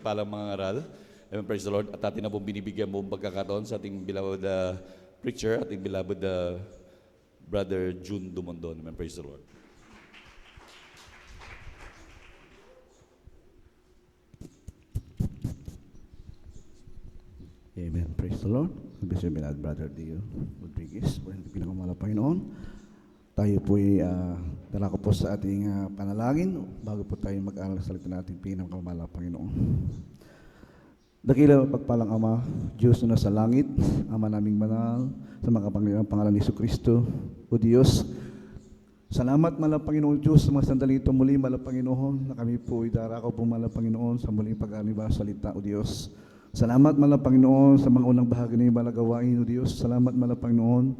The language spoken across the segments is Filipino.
pinagpalang mga aral. Amen, praise the Lord. At atin na pong binibigyan mo pagkakataon sa ating beloved preacher, ating beloved Brother June Dumondon. Amen, praise the Lord. Amen. Praise the Lord. Bless you, beloved Brother Dio Rodriguez. Pinakamalapang Panginoon. Tayo po'y dala ko po sa ating panalangin bago po tayo mag-aaral sa salita natin pinakamalapang Panginoon. Dakila pagpalang Ama, Diyos na nasa langit, Ama naming banal, sa makapangyarihang pangalan ni Jesucristo, O Diyos, salamat malang Panginoon Diyos sa mga sandali ito muli malang Panginoon na kami po ay darakaw po malang Panginoon sa muling pag-aniba salita, O Diyos. Salamat malang Panginoon sa mga unang bahagi ng iyong malagawain, O Diyos. Salamat malang Panginoon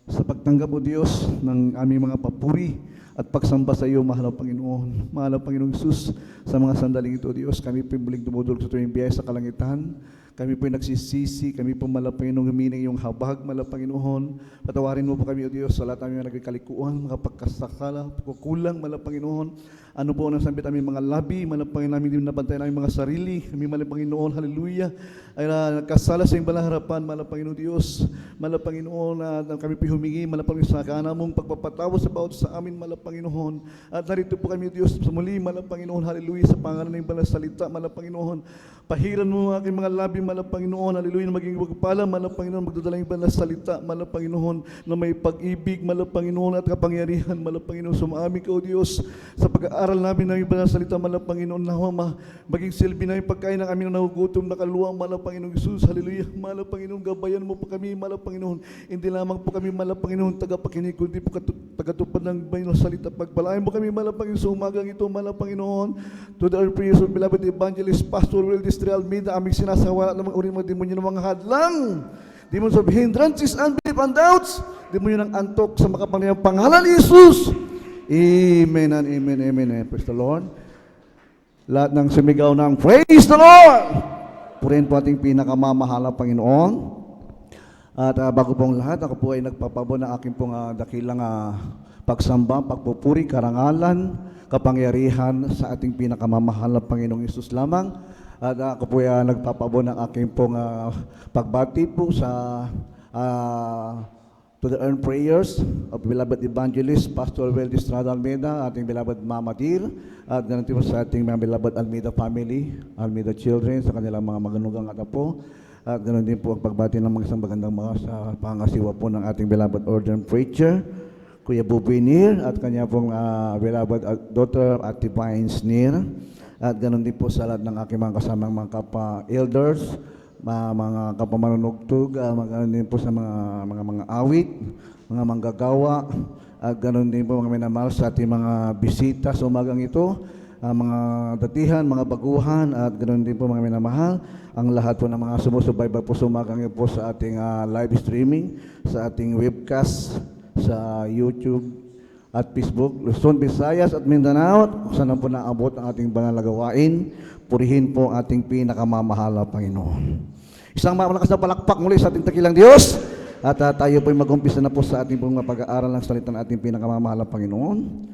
sa pagtanggap, O Diyos, ng aming mga papuri at pagsamba sa iyo, mahal na Panginoon. Mahal na Panginoong Jesus, sa mga sandaling ito, O Diyos, kami po muling dumudulog sa tuwing biyaya sa kalangitan. Kami po nagsisisi, kami po malang Panginoon humiling iyong habag, malang Panginoon. Patawarin mo po kami, O Diyos, sa lahat ng nagkalikuan, mga pagkasakala, pagkukulang, malang Panginoon. Ano po ang sambit aming mga labi, malang Panginoon namin din nabantayan aming mga sarili, kami malang Panginoon, hallelujah, ay nagkasala sa iyong balang harapan, malang Panginoon Diyos, malang Panginoon, na kami po humingi, malang Panginoon, sa kaana mong pagpapatawa sa bawat sa amin, malang Panginoon, at narito po kami, Diyos, sa muli, malang Panginoon, hallelujah, sa pangalan ng balang salita, malang Panginoon, pahiran mo ang aking mga labi, malang Panginoon, hallelujah, na maging wagpala, malang Panginoon, magdadala yung balang salita, malang Panginoon, na may pag-ibig, malang Panginoon, at kapangyarihan, malang Panginoon, sumaamin ka, O Diyos, sa pag-aaral namin ng ibang salita, malang Panginoon, na maging silbi na yung pagkain ng aming nahugutom na kaluwang, malang Panginoon Jesus, hallelujah, malang Panginoon, gabayan mo po kami, malang Panginoon, hindi lamang po kami, malang Panginoon, tagapakinig, kundi po tagatupad ng bayang salita, pagpalain mo kami, malang Panginoon, sa umagang ito, malang Panginoon, to the prayers of beloved evangelist, Pastor Will Distrial Almeida, aming sinasawala ng mga uring mga demonyo ng mga hadlang, demons of hindrances, unbelief, and doubts, demonyo ng antok sa makapangyarihang pangalan ni Jesus. Amen and amen, amen. Praise the Lord. Lahat ng sumigaw ng praise the Lord. Purihin po ating pinakamamahala Panginoon. At bago pong lahat, ako po ay nagpapabo ng aking pong dakilang pagsamba, pagpupuri, karangalan, kapangyarihan sa ating pinakamamahala Panginoong Isus lamang. At ako po ay nagpapabo ng aking pong pagbati po sa to the earned prayers of beloved evangelist Pastor Will Distrada Almeida, ating beloved Mama Dear, at ganun po sa ating mga beloved Almeida family, Almeida children, sa kanilang mga maganugang apo, at ganun din po ang pagbati ng mga isang magandang mga sa pangasiwa po ng ating beloved ordained preacher, Kuya Buboy Nir, at kanya pong beloved daughter Ate Vines Nir, at ganun din po sa lahat ng aking mga kasamang mga kapa-elders, mga kapamanunugtog, ganoon din po sa mga awit, mga manggagawa, at ganoon din po mga minamahal sa ating mga bisita sa umagang ito, mga datihan, mga baguhan, at ganoon din po mga minamahal, ang lahat po ng mga sumusubaybay po sa umagang ito po sa ating live streaming, sa ating webcast, sa YouTube at Facebook, Luzon, Visayas at Mindanao, kung saan po naabot ang ating banal na gawain. Purihin po ang ating pinakamamahala Panginoon. Isang malakas na palakpak muli sa ating dakilang Diyos. At tayo po ay mag-umpisa na po sa ating pong pag-aaral ng salita ng ating pinakamamahala Panginoon.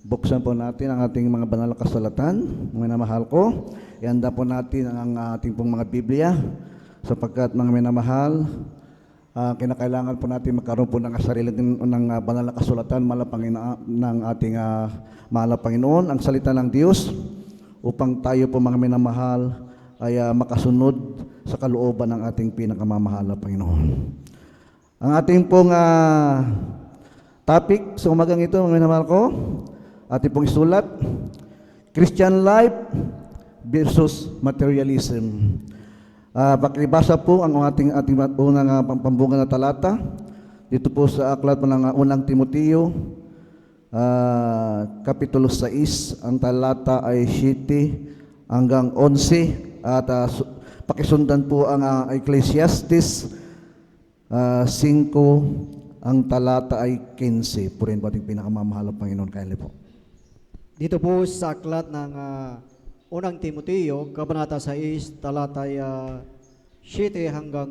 Buksan po natin ang ating mga banal na kasulatan, mga minamahal ko. Ihanda po natin ang ating pong mga Biblia, sapagkat mga minamahal, kinakailangan po natin magkaroon po ng sarili ng banal na kasulatan ng ating mahal na Panginoon, ang salita ng Diyos, upang tayo po mga minamahal ay makasunod sa kalooban ng ating pinakamamahal na Panginoon. Ang ating pong topic sa umagang ito, mga minamahal ko, ating pong isulat, Christian life versus materialism. Pakibasa po ang ating unang pambunga na talata dito po sa aklat ng unang Timoteo, Kapitulo 6, ang talata ay 7 hanggang 11, at pakisundan po ang Ecclesiastes 5, ang talata ay 15. Purihin po ating pinakamamahal na Panginoon. Kaili po. Dito po sa aklat ng unang Timoteo, Kabanata 6, talata 7 hanggang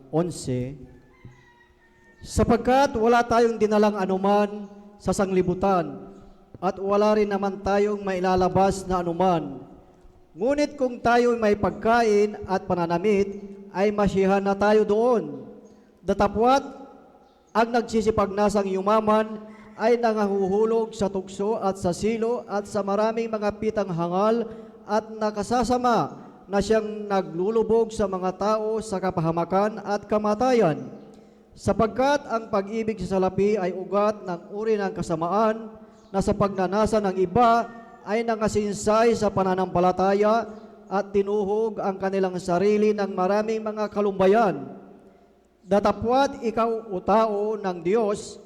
11, sapagkat wala tayong dinalang anuman sa sanglibutan, at wala rin naman tayong mailalabas na anuman, Ngunit kung tayo may pagkain at pananamit, ay masiyahan na tayo doon. Datapwat, ang nagsisipagnasang yumaman ay nangahuhulog sa tukso at sa silo at sa maraming mga pitang hangal at nakasasama na siyang naglulubog sa mga tao sa kapahamakan at kamatayan. Sapagkat ang pag-ibig sa salapi ay ugat ng uri ng kasamaan na sa pagnanasa ng iba ay nangasinsay sa pananampalataya at tinuhog ang kanilang sarili ng maraming mga kalumbayan. Datapwat ikaw o tao ng Diyos,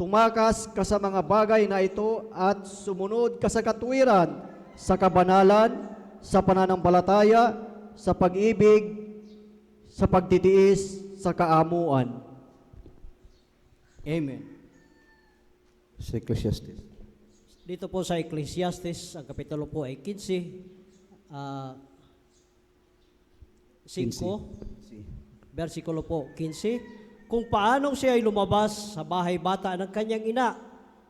tumakas ka sa mga bagay na ito at sumunod ka sa katuwiran, sa kabanalan, sa pananampalataya, sa pag-ibig, sa pagtitiis, sa kaamuan. Amen. Sa Ecclesiastes. Dito po sa Ecclesiastes, ang kapitulo po ay 15, 5, versikulo po 15. Kung paanong siya ay lumabas sa bahay bata ng kanyang ina,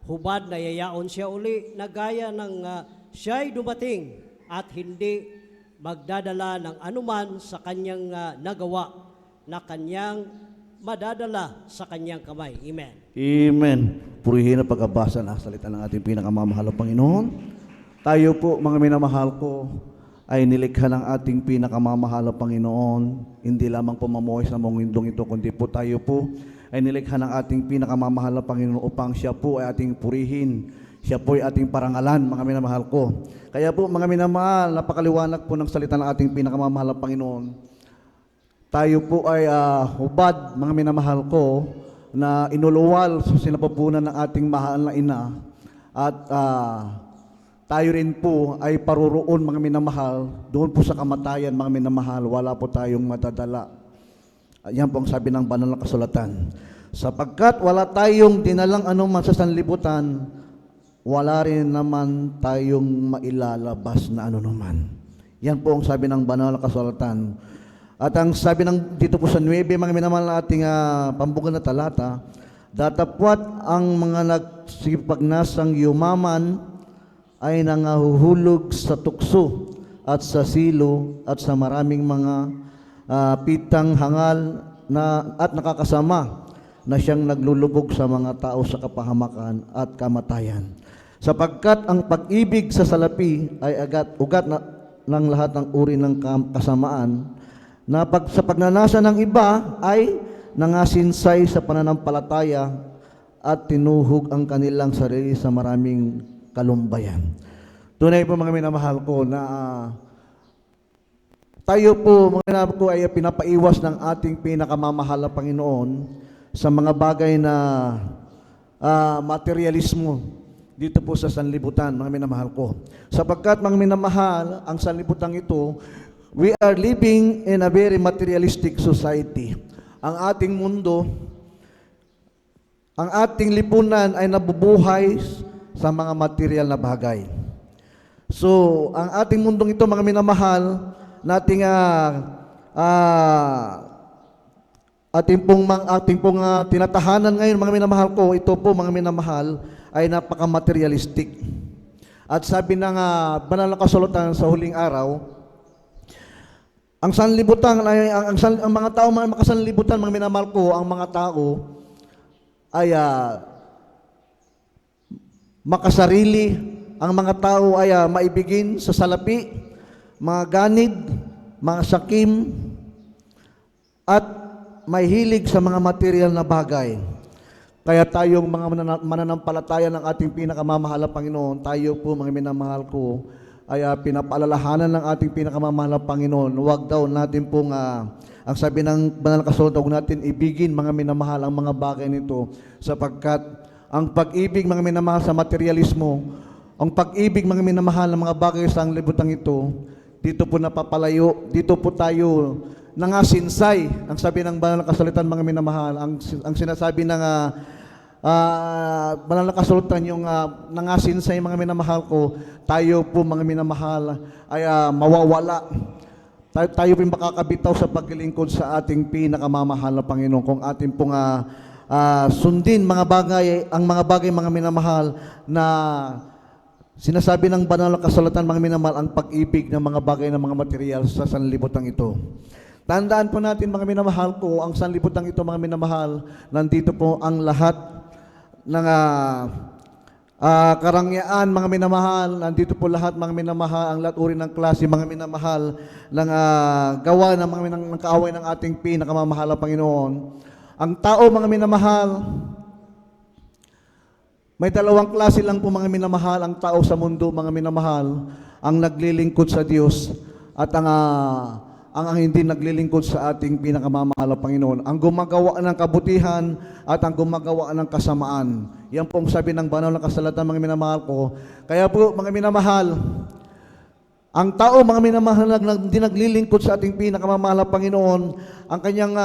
hubad na yayaon siya uli na gaya ng siya ay dumating at hindi magdadala ng anuman sa kanyang nagawa na kanyang madadala sa kanyang kamay. Amen. Amen. Purihin na pagkabasa ng salita ng ating pinakamamahal na Panginoon. Tayo po, mga minamahal ko, ay nilikha ng ating pinakamamahal na Panginoon. Hindi lamang po mamuhay sa mundong ito, kundi po tayo po ay nilikha ng ating pinakamamahal na Panginoon upang siya po ay ating purihin. Siya po ay ating parangalan, mga minamahal ko. Kaya po, mga minamahal, napakaliwanag po ng salita ng ating pinakamamahal na Panginoon. Tayo po ay hubad, mga minamahal ko, na inuluwal sa sinapupunan ng ating mahal na ina. At tayo rin po ay paruroon, mga minamahal, doon po sa kamatayan, mga minamahal, wala po tayong madadala. Yan po ang sabi ng banal na kasulatan. Sapagkat wala tayong dinalang anuman sa sanlibutan, wala rin naman tayong mailalabas na anuman. Yan po ang sabi ng banal na kasulatan. At ang sabi ng dito po sa 9, mga minamahal na ating pambukan na talata, datapwat ang mga nagsipagnasang yumaman ay nangahuhulog sa tukso at sa silo at sa maraming mga pitang hangal na, at nakakasama na siyang naglulubog sa mga tao sa kapahamakan at kamatayan. Sapagkat ang pag-ibig sa salapi ay ugat ng lahat ng uri ng kasamaan, na sa pagnanasa ng iba ay nangasinsay sa pananampalataya at tinuhog ang kanilang sarili sa maraming kalumbayan. Tunay po, mga minamahal ko, na tayo po, mga minamahal ko, ay pinapaiwas ng ating pinakamamahal na Panginoon sa mga bagay na materialismo dito po sa sanlibutan, mga minamahal ko. Sapagkat, mga minamahal, ang sanlibutan ito, we are living in a very materialistic society. Ang ating mundo, ang ating lipunan ay nabubuhay sa mga material na bagay. So, ang ating mundong ito, mga minamahal, nating ating pong tinatahanan ngayon, mga minamahal ko, ito po, mga minamahal, ay napaka-materialistic. At sabi ng banal na kasulatan sa huling araw, ang sanlibutan, ang mga tao, mga makasanlibutan, mga minamahal ko, ang mga tao ay makasarili, ang mga tao ay maibigin sa salapi, mga ganid, mga sakim, at may hilig sa mga material na bagay. Kaya tayong mga mananampalataya ng ating pinakamamahal na Panginoon, tayo po, mga minamahal ko, ay pinapaalalahanan ng ating pinakamamahal na Panginoon, huwag daw natin pong, ang sabi ng banal na kasulatan, huwag natin ibigin, mga minamahal, ang mga bagay nito, sapagkat ang pag-ibig, mga minamahal, sa materialismo, ang pag-ibig, mga minamahal, ng mga bagay sa libutan ito, dito po napapalayo, dito po tayo nangasinsay. Ang sabi ng banal na kasulatan, mga minamahal, ang sinasabi ng banal na kasulatan, yung nangasinsay, mga minamahal ko, tayo po, mga minamahal, ay mawawala. Tayo po makakabitaw sa paglilingkod sa ating pinakamamahal na Panginoon kung ating pong sundin ang mga bagay, mga minamahal, na Sinasabi ng banal na kasulatan, mga minamahal, ang pag-ibig ng mga bagay ng mga material sa sanlibutan ito. Tandaan po natin, mga minamahal ko, ang sanlibutan ito, mga minamahal, nandito po ang lahat ng karangyaan, mga minamahal, nandito po lahat, mga minamahal, ang lahat uri ng klase, mga minamahal, ng gawa ng mga ng kaaway ng ating pinakamamahal na Panginoon. Ang tao, mga minamahal, may dalawang klase lang po, mga minamahal, ang tao sa mundo, mga minamahal, ang naglilingkod sa Diyos at ang hindi naglilingkod sa ating pinakamamahal na Panginoon. Ang gumagawa ng kabutihan at ang gumagawa ng kasamaan. Yan po ang sabi ng banal na kasulatan, mga minamahal ko. Kaya po, mga minamahal, ang tao, mga minamahal, na hindi naglilingkod sa ating pinakamamahal na Panginoon, ang kanyang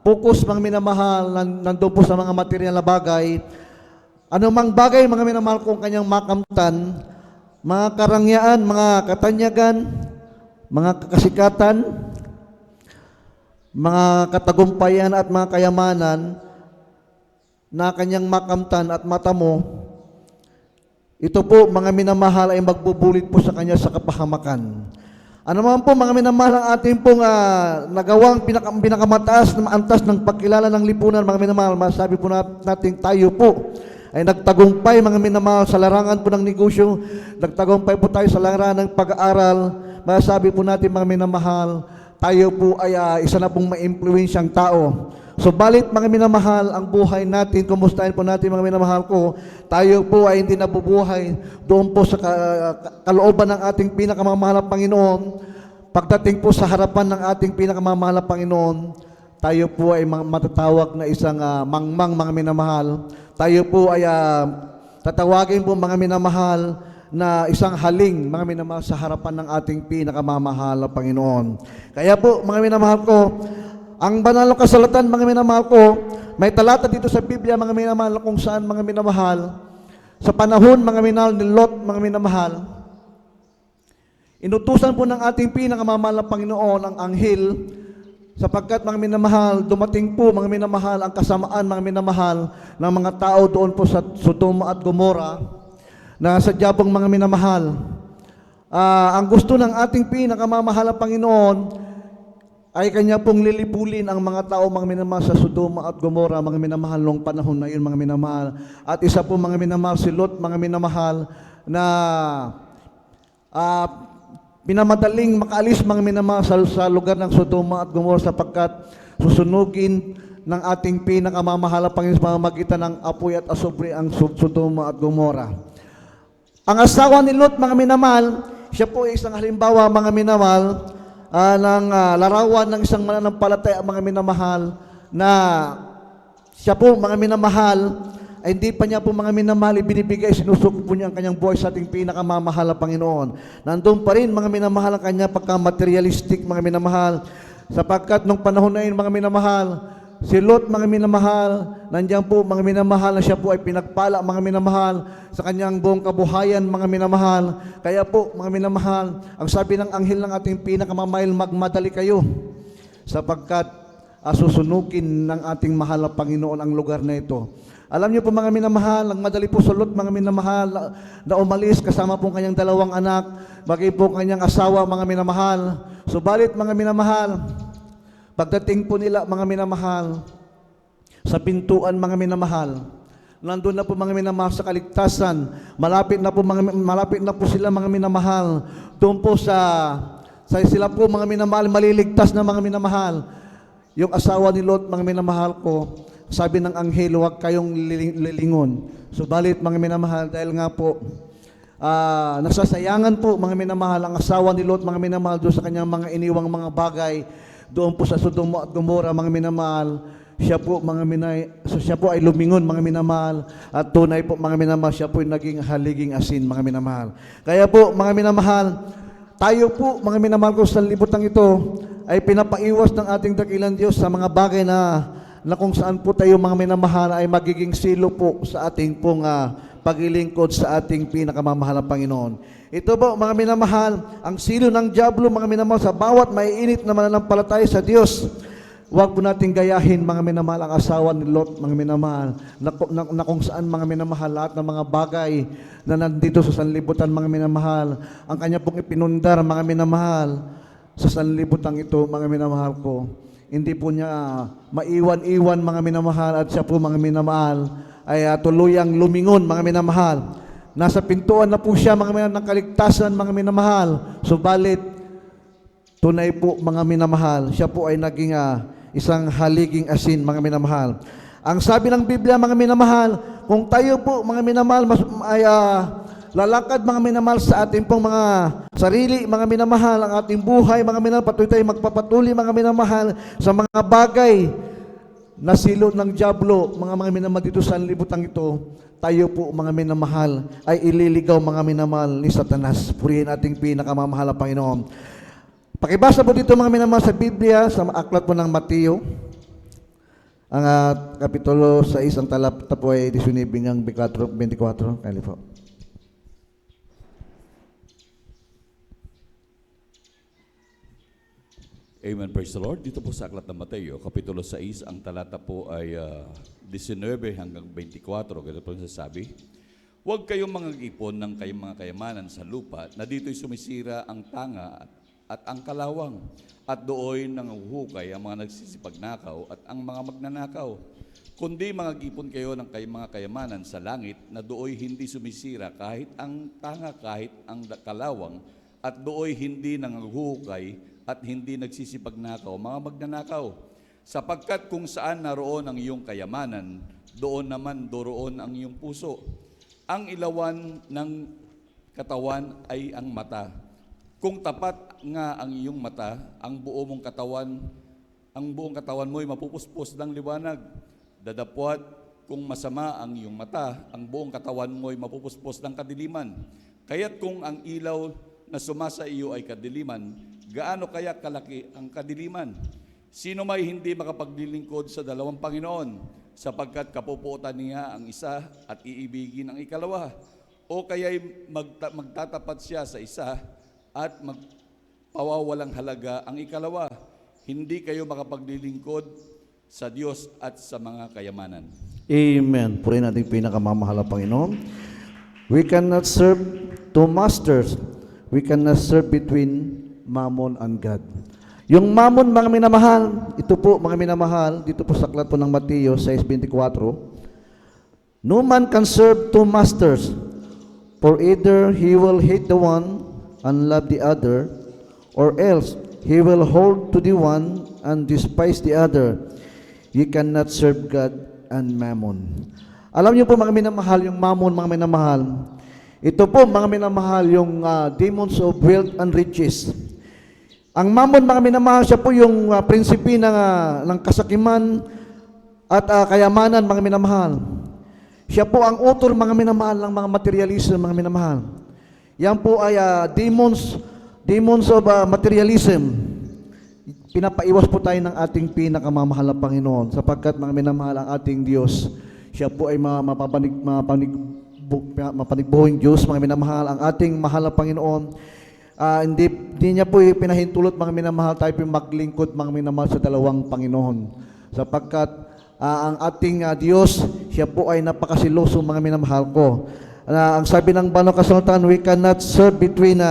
focus, mga minamahal, nandun po sa mga material na bagay. Anumang bagay, mga minamahal kong kanyang makamtan, mga karangyaan, mga katanyagan, mga kasikatan, mga katagumpayan at mga kayamanan na kanyang makamtan at matamo, ito po, mga minamahal, ay magbubulit po sa kanya sa kapahamakan. Ano man po, mga minamahal, ang ating pong nagawang pinakamataas na antas ng pagkilala ng lipunan, mga minamahal, masabi po natin tayo po ay nagtagumpay, mga minamahal, sa larangan po ng negosyo, nagtagumpay po tayo sa larangan ng pag-aaral. Masabi po natin, mga minamahal, tayo po ay isa na pong ma-impluensyang tao. Subalit, mga minamahal, ang buhay natin, kumustahin po natin, mga minamahal ko, tayo po ay hindi nabubuhay doon po sa kalooban ng ating pinakamamahal na Panginoon. Pagdating po sa harapan ng ating pinakamamahal na Panginoon, tayo po ay matatawag na isang mangmang, mga minamahal. Tayo po ay tatawagin po, mga minamahal, na isang haling, mga minamahal, sa harapan ng ating pinakamamahal na Panginoon. Kaya po, mga minamahal ko, ang banal na kasulatan, mga minamahal ko, may talata dito sa Biblia, mga minamahal, kung saan, mga minamahal, sa panahon, mga minamahal, ni Lot, mga minamahal, inutusan po ng ating pinakamamahal na Panginoon ang anghel, sapagkat, mga minamahal, dumating po, mga minamahal, ang kasamaan, mga minamahal, ng mga tao doon po sa Sodoma at Gomora, na sadya pong, mga minamahal, ang gusto ng ating pinakamamahal na Panginoon ay kanya pong lilipulin ang mga tao, mga minamahal, sa Sodoma at Gomora, mga minamahal, noong panahon na yun, mga minamahal. At isa po, mga minamahal, si Lot, mga minamahal, na pinamadaling makaalis, mga minamahal, sa lugar ng Sodoma at Gomora, sapagkat susunugin ng ating pinakamamahal na Panginoon sa pamamagitan ng apoy at asupre ang Sodoma at Gomora. Ang asawa ni Lot, mga minamahal, siya po ay isang halimbawa, mga minamahal, ng larawan ng isang mananampalataya, mga minamahal, na siya po, mga minamahal, ay hindi pa niya po, mga minamahal, ibinibigay, sinusuko po niya ang kanyang buhay sa ating pinakamamahal na Panginoon. Nandun pa rin, mga minamahal, ang kanya pagka-materialistic, mga minamahal, sapagkat nung panahon na yun, mga minamahal, si Lot, mga minamahal, nandiyan po, mga minamahal, na siya po ay pinagpala, mga minamahal, sa kanyang buong kabuhayan, mga minamahal. Kaya po, mga minamahal, ang sabi ng anghel ng ating pinakamamahal, magmadali kayo, sapagkat susunukin ng ating mahal na Panginoon ang lugar na ito. Alam niyo po, mga minamahal, ang madali po sa Lot, mga minamahal, na umalis kasama po kanyang dalawang anak, bagay po kanyang asawa, mga minamahal. Subalit, mga minamahal, pagdating po nila, mga minamahal, sa pintuan, mga minamahal, nandun na po, mga minamahal, sa kaligtasan, malapit na po sila, mga minamahal, doon po sila po, mga minamahal, maliligtas na, mga minamahal. Yung asawa ni Lot, mga minamahal ko, sabi ng anghel, huwag kayong lilingon. Subalit, mga minamahal, dahil nga po, nasasayangan po, mga minamahal, ang asawa ni Lot, mga minamahal, doon sa kanyang mga iniwang mga bagay, doon po sa Sodoma at Gomora, mga minamahal, siya po, siya po ay lumingon, mga minamahal, at tunay po, mga minamahal, siya po ay naging haliging asin, mga minamahal. Kaya po, mga minamahal, tayo po, mga minamahal ko, sa libutang ito, ay pinapaiwas ng ating dakilang Diyos sa mga bagay na kung saan po tayo, mga minamahal, ay magiging silo po sa ating pong paglilingkod sa ating pinakamamahal na Panginoon. Ito po, mga minamahal, ang silo ng diablo, mga minamahal, sa bawat maiinit na mananampalataya sa Diyos, Huwag po natin gayahin, mga minamahal, ang asawa ni Lot, mga minamahal, na kung saan, mga minamahal, lahat ng mga bagay na nandito sa sanlibutan, mga minamahal, ang kanya pong ipinundar, mga minamahal, sa sanlibutan ito, mga minamahal ko. Hindi po niya maiwan-iwan, mga minamahal, at siya po, mga minamahal, ay tuluyang lumingon, mga minamahal. Nasa pintuan na po siya, mga minamahal, ng kaligtasan, mga minamahal. Subalit, tunay po, mga minamahal, siya po ay naging isang haliging asin, mga minamahal. Ang sabi ng Biblia, mga minamahal, kung tayo po, mga minamahal, ay lalakad, mga minamahal, sa ating pong mga sarili, mga minamahal, ang ating buhay, mga minamahal, patuloy tayo magpapatuloy, mga minamahal, sa mga bagay na silot ng dyablo, mga minamahal, dito sa libutan ito, tayo po, mga minamahal, ay ililigaw, mga minamahal, ni Satanas. Purihin ating pinakamamahal na Panginoon. Pakibasa po dito, mga minamahal, sa Biblia, sa aklat po ng Mateo, ang kapitulo 6, ang talata po ay 19 hanggang 24. Kaya po. Amen, praise the Lord. Dito po sa aklat ng Mateo, kapitulo 6, ang talata po ay 19 hanggang 24. Ganito po nasasabi, huwag kayong mag-ipon ng kayong mga kayamanan sa lupa na dito'y sumisira ang tanga at ang kalawang, at dooy nanguhukay ang mga nagsisipagnakaw at ang mga magnanakaw. Kundi mag-ipon kayo ng kayong mga kayamanan sa langit na dooy hindi sumisira kahit ang tanga, kahit ang kalawang, at dooy hindi nanguhukay at hindi nagsisipagnakaw, mga magnanakaw. Sapagkat kung saan naroon ang iyong kayamanan, doon naman doroon ang iyong puso. Ang ilawan ng katawan ay ang mata. Kung tapat nga ang iyong mata, ang buong katawan mo ay mapupuspos ng liwanag. Dadapwat kung masama ang iyong mata, ang buong katawan mo ay mapupuspos ng kadiliman. Kaya't kung ang ilaw na sumasa iyo ay kadiliman, gaano kaya kalaki ang kadiliman? Sino may hindi makapaglilingkod sa dalawang Panginoon, sapagkat kapuputan niya ang isa at iibigin ang ikalawa? O kaya'y magtatapat siya sa isa at magpawawalang halaga ang ikalawa? Hindi kayo makapaglilingkod sa Diyos at sa mga kayamanan. Amen. Purihin natin pinakamamahal na Panginoon. We cannot serve two masters. We cannot serve between Mammon and God. Yung Mammon, mga minamahal, ito po, mga minamahal, dito po sa aklat po ng Mateo 6:24, no man can serve two masters, for either he will hate the one and love the other, or else he will hold to the one and despise the other. You cannot serve God and Mammon. Alam niyo po, mga minamahal, yung Mammon, mga minamahal, ito po, mga minamahal, yung demons of wealth and riches. Ang Mammon, mga minamahal, siya po yung prinsipi ng kasakiman at kayamanan, mga minamahal. Siya po ang author, mga minamahal, ng mga materialism, mga minamahal. Yan po ay demons of materialism. Pinapaiwas po tayo ng ating pinakamamahal na Panginoon, sapagkat, mga minamahal, ang ating Diyos, siya po ay mapanigbuhing Diyos, mga minamahal. Ang ating mahal na Panginoon, hindi niya po pinahintulot, mga minamahal, tayo po maglingkod, mga minamahal, sa dalawang Panginoon. Sapagkat ang ating Diyos, siya po ay napakasiloso, mga minamahal ko. Ang sabi ng Banal Kasulatan, we cannot serve between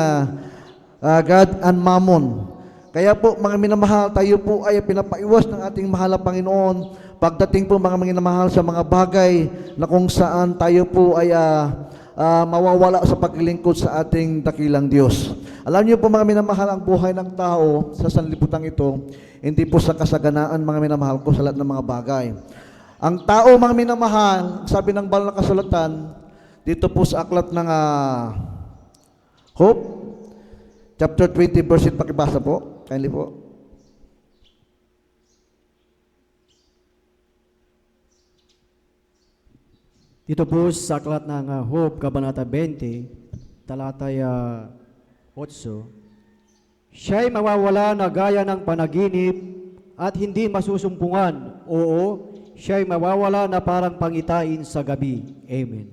God and Mammon. Kaya po, mga minamahal, tayo po ay pinapaiwas ng ating mahal na Panginoon pagdating po, mga minamahal, sa mga bagay na kung saan tayo po ay mawawala sa paglilingkod sa ating dakilang Diyos. Alam niyo po, mga minamahal, ang buhay ng tao sa sanlibutan ito, hindi po sa kasaganaan, mga minamahal ko, sa lahat ng mga bagay. Ang tao, mga minamahal, sabi ng Banal na Kasulatan, dito po sa aklat ng Hope, chapter 20, verse 8, pakibasa po. Kindly po. Dito po sa aklat ng Hope, Kabanata 20, talatay 8, siya'y mawawala na gaya ng panaginip at hindi masusumpungan. Oo, siya'y mawawala na parang pangitain sa gabi. Amen.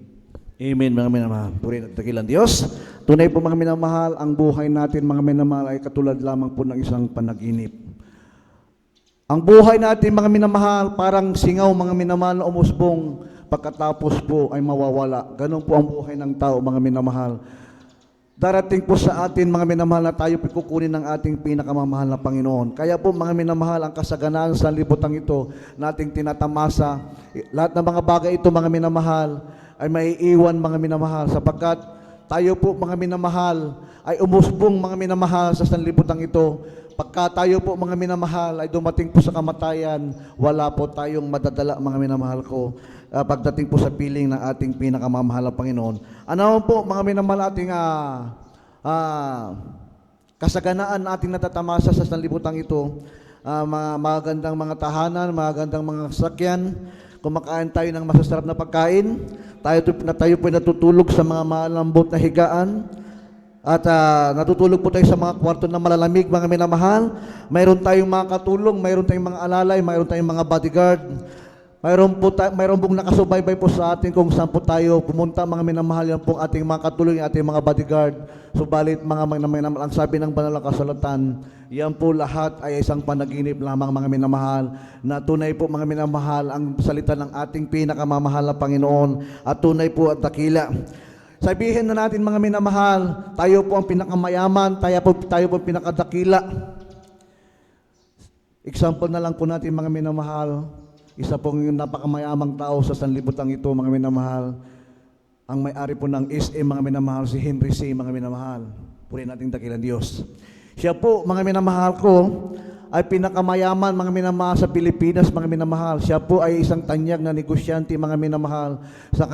Amen, mga minamahal. Purihin at dakilang Diyos. Tunay po, mga minamahal, ang buhay natin, mga minamahal, ay katulad lamang po ng isang panaginip. Ang buhay natin, mga minamahal, parang singaw, mga minamahal, na umusbong, pagkatapos po ay mawawala. Ganun po ang buhay ng tao, mga minamahal. Darating po sa atin, mga minamahal, na tayo pikukunin ng ating pinakamamahal na Panginoon. Kaya po, mga minamahal, ang kasaganaan sa libutan ito, nating tinatamasa, lahat ng mga bagay ito, mga minamahal, ay maiiwan, mga minamahal, sapagkat tayo po, mga minamahal, ay umusbong, mga minamahal, sa sanlibutan ito. Pagka tayo po, mga minamahal, ay dumating po sa kamatayan, wala po tayong madadala, mga minamahal ko, pagdating po sa piling ng ating pinakamamahal na Panginoon. Ano po, mga minamahal, ating kasaganaan na ating natatamasa sa sanlibutan ito, magandang mga tahanan, magandang mga sasakyan, kumakain tayo ng masasarap na pagkain, tayo po natutulog sa mga malambot na higaan, at natutulog po tayo sa mga kwarto na malalamig, mga minamahal. Mayroon tayong mga katulong, mayroon tayong mga alalay, mayroon tayong mga bodyguard. Mayroon pong nakasubaybay po sa atin kung saan po tayo pumunta, mga minamahal. Yan po ating mga katulong, ating mga bodyguard. Subalit, mga minamahal, ang sabi ng banal na kasulatan, yan po lahat ay isang panaginip lamang, mga minamahal, na tunay po, mga minamahal, ang salita ng ating pinakamamahal na Panginoon, at tunay po at dakila. Sabihin na natin, mga minamahal, tayo po ang pinakamayaman, tayo po ang pinakadakila. Example na lang po natin, mga minamahal, isa pong napakamayamang tao sa sanlibutan ito, mga minamahal, ang may-ari po ng SM, mga minamahal, si Henry C., mga minamahal. Purihin natin dakilang Diyos. Siya po, mga minamahal ko, ay pinakamayaman, mga minamahal, sa Pilipinas, mga minamahal. Siya po ay isang tanyag na negosyante, mga minamahal, sa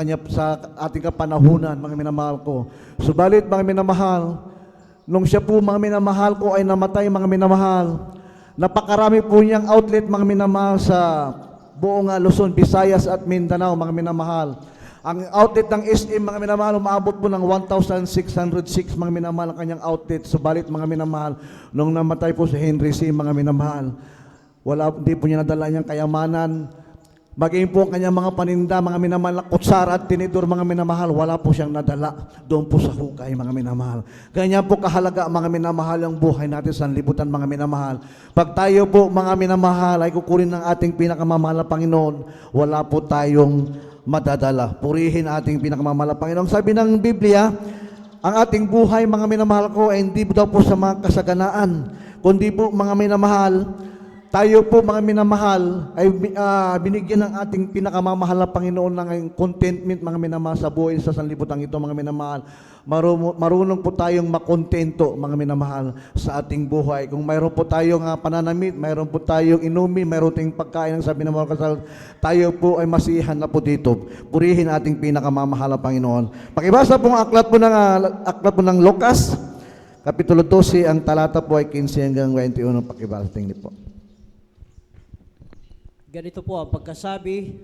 ating kapanahunan, mga minamahal ko. Subalit, mga minamahal, nung siya po, mga minamahal ko, ay namatay, mga minamahal, napakarami po niyang outlet, mga minamahal, sa buong Luzon, Visayas at Mindanao, mga minamahal. Ang outlet ng SM, mga minamahal, umaabot po ng 1,606, mga minamahal, ang kanyang outlet. Subalit, mga minamahal, nung namatay po si Henry C., mga minamahal, hindi po niya nadala niyang kayamanan. Maging po ang kanyang mga paninda, mga minamahal, na kutsara at tinidor, mga minamahal, wala po siyang nadala doon po sa hukay, mga minamahal. Ganyan po kahalaga, mga minamahal, ang buhay natin sa libutan, mga minamahal. Pag tayo po, mga minamahal, ay kukunin ng ating pinakamamahal na Panginoon, wala po tayong madadala. Purihin ating pinakamamahal na Panginoon. Sabi ng Biblia, ang ating buhay, mga minamahal ko, ay hindi daw po sa mga kasaganaan, kundi po, mga minamahal, tayo po, mga minamahal, ay binigyan ng ating pinakamamahal na Panginoon ng contentment, mga minamahal, sa buhay sa sanlibutan ito, mga minamahal. Marunong po tayong makontento, mga minamahal, sa ating buhay. Kung mayroon po tayong pananamit, mayroon po tayong inumin, mayroon tayong pagkain, ang sabi ng mga kasal, tayo po ay masihan na po dito. Purihin ating pinakamamahal na Panginoon. Pakibasa po ang aklat po ng Lucas, Kapitulo 12, ang talata po ay 15 hanggang 21. Pakibasa, tingin po. Ganito po ang pagkasabi.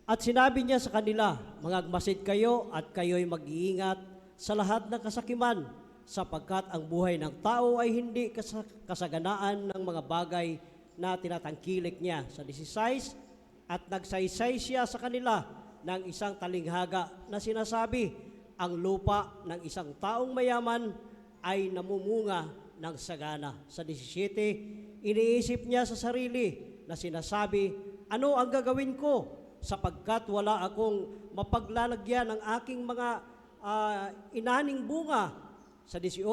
At sinabi niya sa kanila, mangagmasid kayo at kayo'y mag-iingat sa lahat ng kasakiman, sapagkat ang buhay ng tao ay hindi kasaganaan ng mga bagay na tinatangkilik niya. Sa 16, at nagsaysay siya sa kanila ng isang talinghaga na sinasabi, ang lupa ng isang taong mayaman ay namumunga ng sagana. Sa 17, iniisip niya sa sarili na sinasabi, ano ang gagawin ko sapagkat wala akong mapaglalagyan ng aking mga inaning bunga. Sa 18,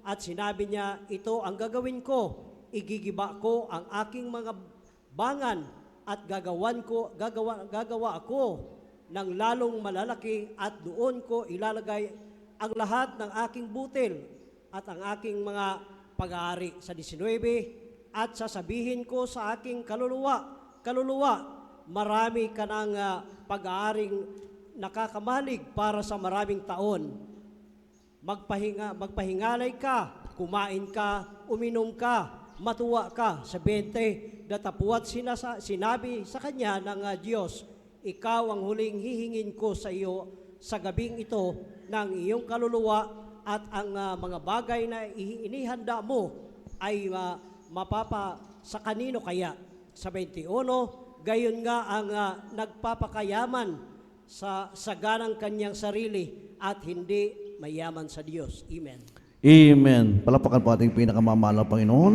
at sinabi niya, ito ang gagawin ko, igigiba ko ang aking mga bangan at gagawa ako ng lalong malalaki at doon ko ilalagay ang lahat ng aking butil at ang aking mga pag-aari. Sa 19, at sasabihin ko sa aking kaluluwa, marami ka ng pag-aaring nakakamalig para sa maraming taon. Magpahingalay ka, kumain ka, uminom ka, matuwa ka. Sa 20, datapuat sinabi sa kanya ng Diyos, ikaw ang huling hihingin ko sa iyo sa gabing ito ng iyong kaluluwa at ang mga bagay na inihanda mo ay mapapa sa kanino kaya? Sa 21, gayon nga ang nagpapakayaman sa saganang kanyang sarili at hindi mayaman sa Diyos. Amen. Amen. Palapakan po ating pinakamamahal na Panginoon.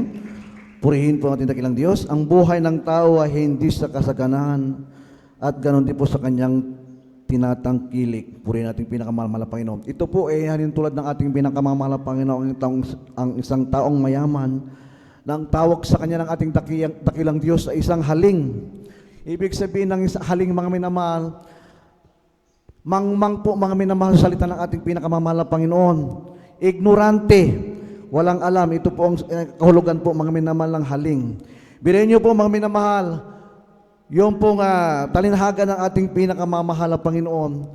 Purihin po ang ating dakilang Diyos. Ang buhay ng tao ay hindi sa kasaganan at ganon din po sa kanyang tinatangkilik. Purihin natin pinakamahal na Panginoon. Ito po ay halin tulad ng ating pinakamahal na Panginoon, ang isang taong mayaman na ang tawag sa kanya ng ating dakilang Diyos ay isang haling. Ibig sabihin ng isang haling, mga minamahal, mangmang po mga minamahal sa salita ng ating pinakamamahal na Panginoon. Ignorante, walang alam. Ito po ang kahulugan po mga minamahal ng haling. Birin niyo po mga minamahal, yung pong talinhaga ng ating pinakamamahal na Panginoon,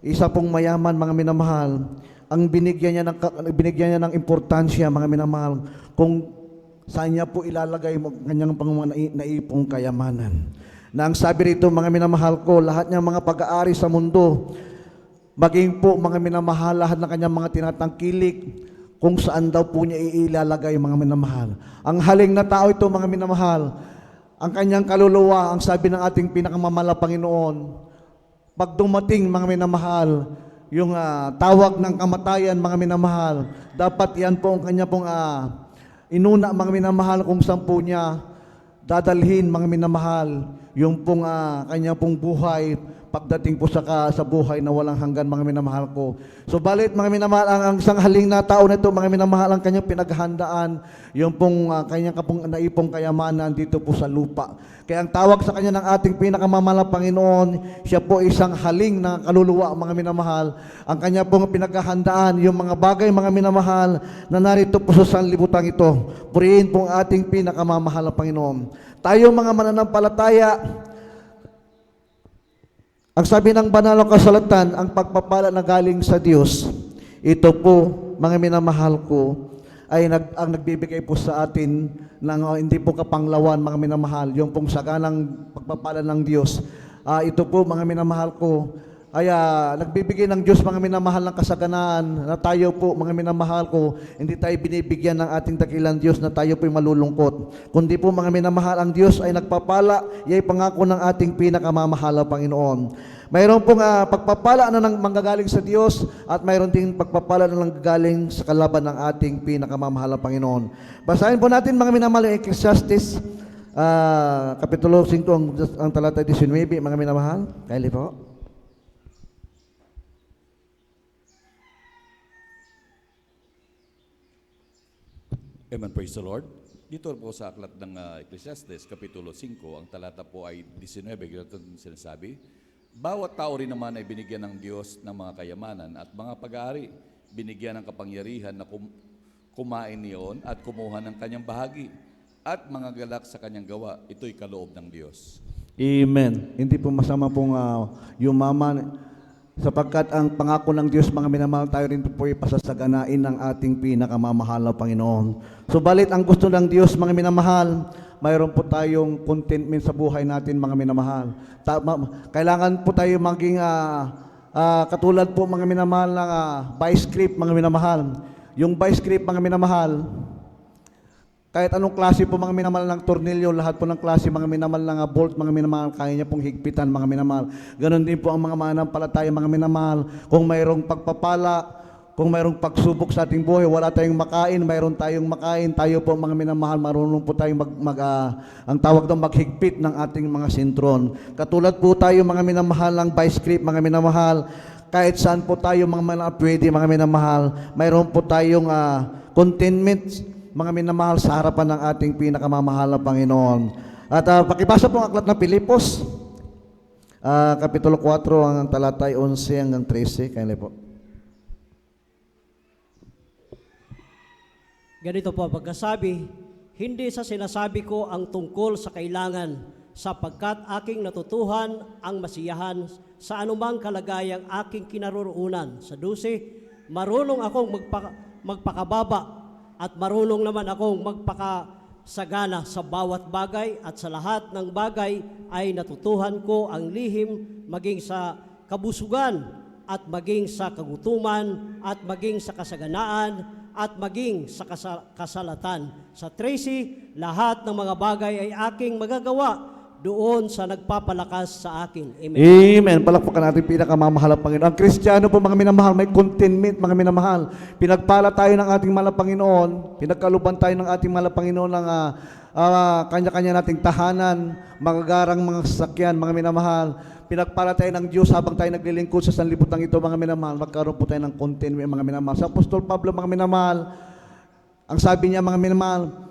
isa pong mayaman mga minamahal, ang binigyan niya ng importansya mga minamahal kung saan niya po ilalagay mo kanyang naipong kayamanan. Na ang sabi rito mga minamahal ko, lahat ng mga pag-aari sa mundo, maging po mga minamahal, lahat ng kanyang mga tinatangkilik, kung saan daw po niya ilalagay mga minamahal. Ang haling na tao ito mga minamahal, ang kanyang kaluluwa, ang sabi ng ating pinakamamahal na Panginoon, pag dumating mga minamahal, yung tawag ng kamatayan mga minamahal, dapat yan po ang kanya pong inuna mga minamahal kung saan po niya dadalhin mga minamahal, yung pong kanya pong buhay, pagdating po sa buhay na walang hanggan mga minamahal ko. So balit mga minamahal, ang isang haling na tao nito mga minamahal, ang kanyang pinaghandaan, yung pong kanyang naipong kayamanan dito po sa lupa. Kaya ang tawag sa kanya ng ating pinakamamahal na Panginoon, siya po isang haling na kaluluwa mga minamahal. Ang kanya pong pinaghahandaan, yung mga bagay mga minamahal na narito po sa sanlibutan ito. Purihin po ang ating pinakamamahal na Panginoon. Tayo mga mananampalataya, ang sabi ng banal na kasulatan, ang pagpapala na galing sa Diyos, ito po, mga minamahal ko, ay ang nagbibigay po sa atin ng hindi po kapanglawan, mga minamahal, yung pong saganang pagpapala ng Diyos. Ito po, mga minamahal ko, ay nagbibigay ng Diyos, mga minamahal, ng kasaganaan na tayo po, mga minamahal ko, hindi tayo binibigyan ng ating dakilang Diyos na tayo po'y malulungkot. Kundi po, mga minamahal, ang Diyos ay nagpapala, iya'y pangako ng ating pinakamamahal na Panginoon. Mayroon pong pagpapala na manggagaling sa Diyos at mayroon ding pagpapala na nanggagaling sa kalaban ng ating pinakamamahal na Panginoon. Basahin po natin mga minamahal, Ecclesiastes, Kapitulo 5, ang talata 19, mga minamahal. Kaili po. Amen, praise the Lord. Dito po sa aklat ng Ecclesiastes, Kapitulo 5, ang talata po ay 19, ganito ang sinasabi. Bawat tao rin naman ay binigyan ng Diyos ng mga kayamanan at mga pag-aari, binigyan ng kapangyarihan na kumain niyon at kumuha ng kanyang bahagi at mga galak sa kanyang gawa. Ito'y kaloob ng Diyos. Amen. Hindi po masama pong yumaman, sapagkat ang pangako ng Diyos, mga minamahal, tayo rin po ay pasasaganain ng ating pinakamamahal na Panginoon. Subalit ang gusto ng Diyos, mga minamahal, mayroon po tayong contentment sa buhay natin, mga minamahal. Kailangan po tayo maging katulad po, mga minamahal, ng vice grip, mga minamahal. Yung vice grip, mga minamahal, kahit anong klase po mga minamahal ng tornilyo, lahat po ng klase mga minamahal ng bolt, mga minamahal, kaya niya pong higpitan, mga minamahal. Ganon din po ang mga mananampalataya, mga minamahal. Kung mayroong pagpapala, kung mayroong pagsubok sa ating buhay, wala tayong makain, mayroon tayong makain, tayo po mga minamahal, marunong po tayong ang tawag daw maghigpit ng ating mga sintron. Katulad po tayo mga minamahal ng vice grip, mga minamahal, kahit saan po tayo mga pwede, mga minamahal, mayroon po tayong contentment, mga minamahal, sa harapan ng ating pinakamamahal na Panginoon. At pakibasa po ang aklat ng Pilipos, Kapitulo 4, ang talata 11 hanggang 13. Kaya po. Ganito po ang pagkasabi, hindi sa sinasabi ko ang tungkol sa kailangan, sapagkat aking natutuhan ang masiyahan sa anumang kalagayang aking kinaroroonan. Sa 12, marunong akong magpakababa at marunong naman akong magpakasagana sa bawat bagay, at sa lahat ng bagay ay natutuhan ko ang lihim, maging sa kabusugan at maging sa kagutuman at maging sa kasaganaan at maging sa kasalatan. Sa 13, lahat ng mga bagay ay aking magagawa doon sa nagpapalakas sa akin. Amen. Amen. Palakpakan natin pinakamamahal ang Panginoon. Ang Kristiyano po, mga minamahal, may contentment, mga minamahal. Pinagpala tayo ng ating mahal na Panginoon. Pinagkaluban tayo ng ating mahal na Panginoon ng kanya-kanya nating tahanan, magagarang mga sasakyan, mga minamahal. Pinagpala tayo ng Diyos habang tayo naglilingkod sa sanlibutan ito, mga minamahal. Magkaroon po tayo ng contentment, mga minamahal. Sa Apostol Pablo, mga minamahal, ang sabi niya, mga minamahal,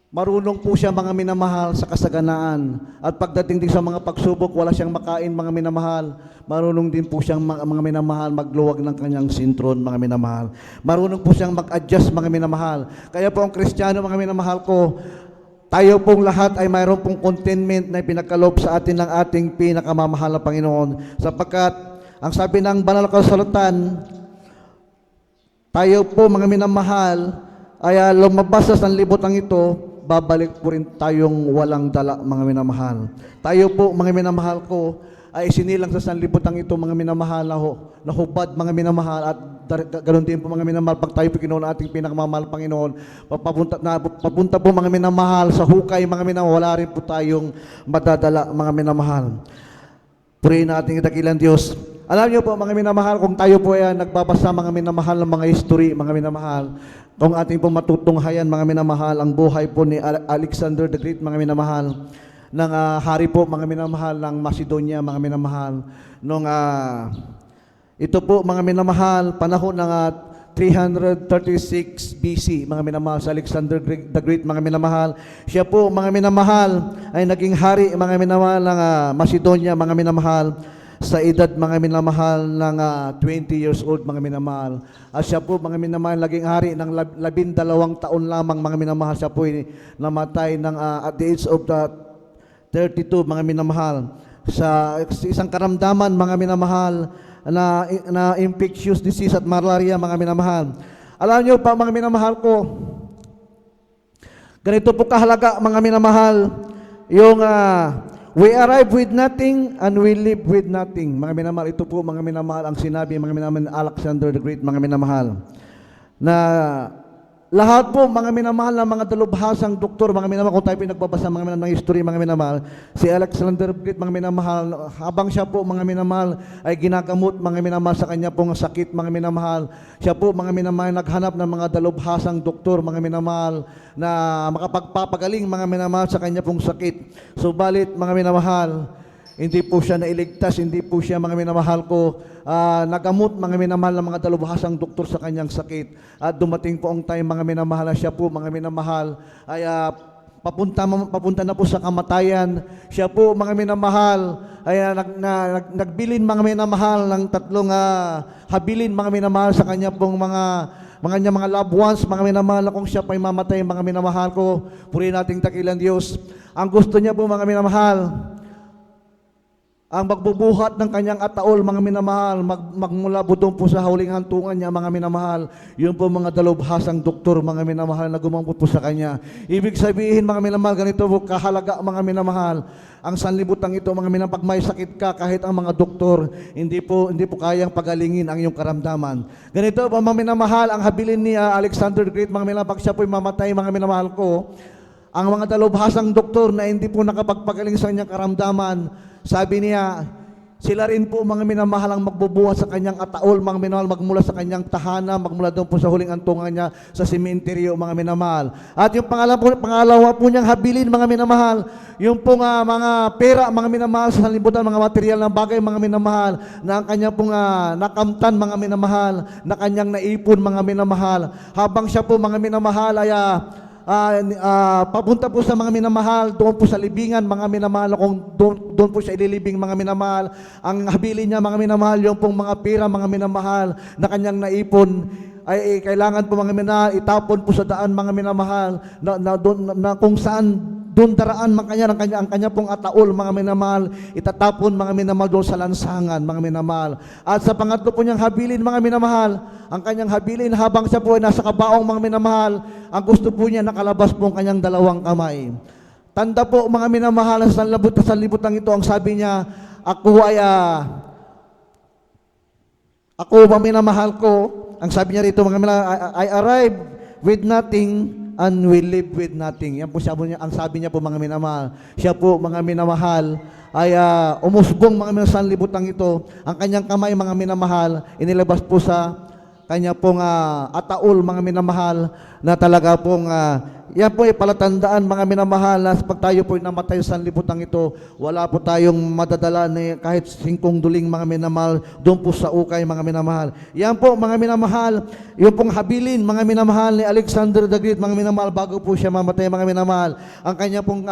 marunong po siya, mga minamahal, sa kasaganaan. At pagdating din sa mga pagsubok, wala siyang makain, mga minamahal. Marunong din po siyang, mga minamahal, magluwag ng kanyang sintron, mga minamahal. Marunong po siyang mag-adjust, mga minamahal. Kaya po ang Kristiyano, mga minamahal ko, tayo pong lahat ay mayroon pong contentment na pinagkaloob sa atin ng ating pinakamamahal na Panginoon. Sapagkat, ang sabi ng banal na kasulatan, tayo po, mga minamahal, ay lumabas sa sanlibutan ito, babalik po rin tayong walang dala, mga minamahal. Tayo po, mga minamahal ko, ay sinilang sa sanlibutan ito, mga minamahal, na hubad, mga minamahal, at ganoon din po, mga minamahal, pag tayo po kinuha ng ating pinakamamahal Panginoon, papunta po, mga minamahal, sa hukay, mga minamahal, wala rin po tayong madadala, mga minamahal. Purihin natin dakilang Diyos. Alam niyo po, mga minamahal, kung tayo po ay nagbabasa, mga minamahal, ng mga history, mga minamahal, kung ating po matutunghayan, mga minamahal, ang buhay po ni Alexander the Great, mga minamahal, ng hari po, mga minamahal, ng Macedonia, mga minamahal, ito po, mga minamahal, panahon ng 336 BC, mga minamahal, sa Alexander the Great, mga minamahal. Siya po, mga minamahal, ay naging hari, mga minamahal, ng Macedonia, mga minamahal, sa edad, mga minamahal, ng 20 years old, mga minamahal. At siya po, mga minamahal, naging hari ng 12 taon lamang, mga minamahal. Siya po namatay ng, at the age of 32, mga minamahal. Sa isang karamdaman, mga minamahal, na infectious disease at malaria, mga minamahal. Alam niyo pa, mga minamahal ko, ganito po kahalaga, mga minamahal, yung we arrive with nothing and we live with nothing. Mga minamahal, ito po, mga minamahal, ang sinabi, mga minamahal, Alexander the Great, mga minamahal, na lahat po, mga minamahal, na mga dalubhasang doktor, mga minamahal, kung tayo pinagbabasa, mga minamahal, ng history, mga minamahal, si Alexander the Great, mga minamahal, habang siya po, mga minamahal, ay ginagamot, mga minamahal, sa kanya pong sakit, mga minamahal, siya po, mga minamahal, naghanap ng mga dalubhasang doktor, mga minamahal, na makapagpapagaling, mga minamahal, sa kanya pong sakit. Subalit, mga minamahal, hindi po siya nailigtas, hindi po siya, mga minamahal ko, nagamot, mga minamahal, ng mga dalubhasang doktor sa kanyang sakit. At dumating po ang time, mga minamahal, na siya po, mga minamahal, ay papunta na po sa kamatayan. Siya po, mga minamahal, ay nagbilin, mga minamahal, ng tatlong habilin, mga minamahal, sa kanya pong mga loved ones, mga minamahal, na kung siya pa'y mamatay, mga minamahal ko, purihin nating dakilang Diyos. Ang gusto niya po, mga minamahal, ang magbubuhat ng kanyang ataol, mga minamahal, magmula budong po sa huling hantungan niya, mga minamahal. Yun po, mga dalubhasang doktor, mga minamahal, na gumambot po sa kanya. Ibig sabihin, mga minamahal, ganito po kahalaga, mga minamahal. Ang sanlibutan ito, mga minamahal, pag may sakit ka, kahit ang mga doktor, hindi po kayang pagalingin ang iyong karamdaman. Ganito po, mga minamahal, ang habilin ni Alexander the Great, mga minamahal, pag siya po'y mamatay, mga minamahal ko, ang mga dalubhasang doktor na hindi po nakapagpagaling sa kanyang karamdaman, sabi niya, sila rin po, mga minamahal, ang magbubuhat sa kanyang ataol, mga minamahal, magmula sa kanyang tahana, magmula doon po sa huling antungan niya sa sementeryo, mga minamahal. At yung pangalawa po niyang habilin, mga minamahal, yung pong mga pera, mga minamahal, sa sanlibutan, mga material na bagay, mga minamahal, na ang kanyang pong nakamtan, mga minamahal, na kanyang naipon, mga minamahal. Habang siya po, mga minamahal, ay papunta po sa mga minamahal, doon po sa libingan, mga minamahal, kung doon po siya ililibing, mga minamahal. Ang habilin niya, mga minamahal, yung pong mga pera, mga minamahal, na kanyang naipon, ay kailangan po, mga minamahal, itapon po sa daan, mga minamahal, na kung saan doon daraan ang kanya pong ataol, mga minamahal, itatapon, mga minamahal, doon sa lansangan, mga minamahal. At sa pangatlo po niyang habilin, mga minamahal, ang kanyang habilin, habang siya po ay nasa kabaong, mga minamahal, ang gusto po niya, nakalabas po ang kanyang dalawang kamay. Tanda po, mga minamahal, sa sanlibutan ito, ang sabi niya, ako, mga minamahal ko, ang sabi niya rito, mga minamahal, I arrive with nothing and will live with nothing. Yan po ang sabi niya po mga minamahal. Siya po mga minamahal ay umusbong mga minamahal sa sanlibutan ito. Ang kanyang kamay mga minamahal, inilabas po sa kanya pong ataol mga minamahal na talaga pong yan po ay palatandaan mga minamahal na pag tayo po namatay sa sanlibutan ito, wala po tayong madadala ni kahit 5 duling mga minamahal doon po sa ukay mga minamahal. Yan po mga minamahal, yung pong habilin mga minamahal ni Alexander the Great mga minamahal bago po siya mamatay mga minamahal. Ang kanya pong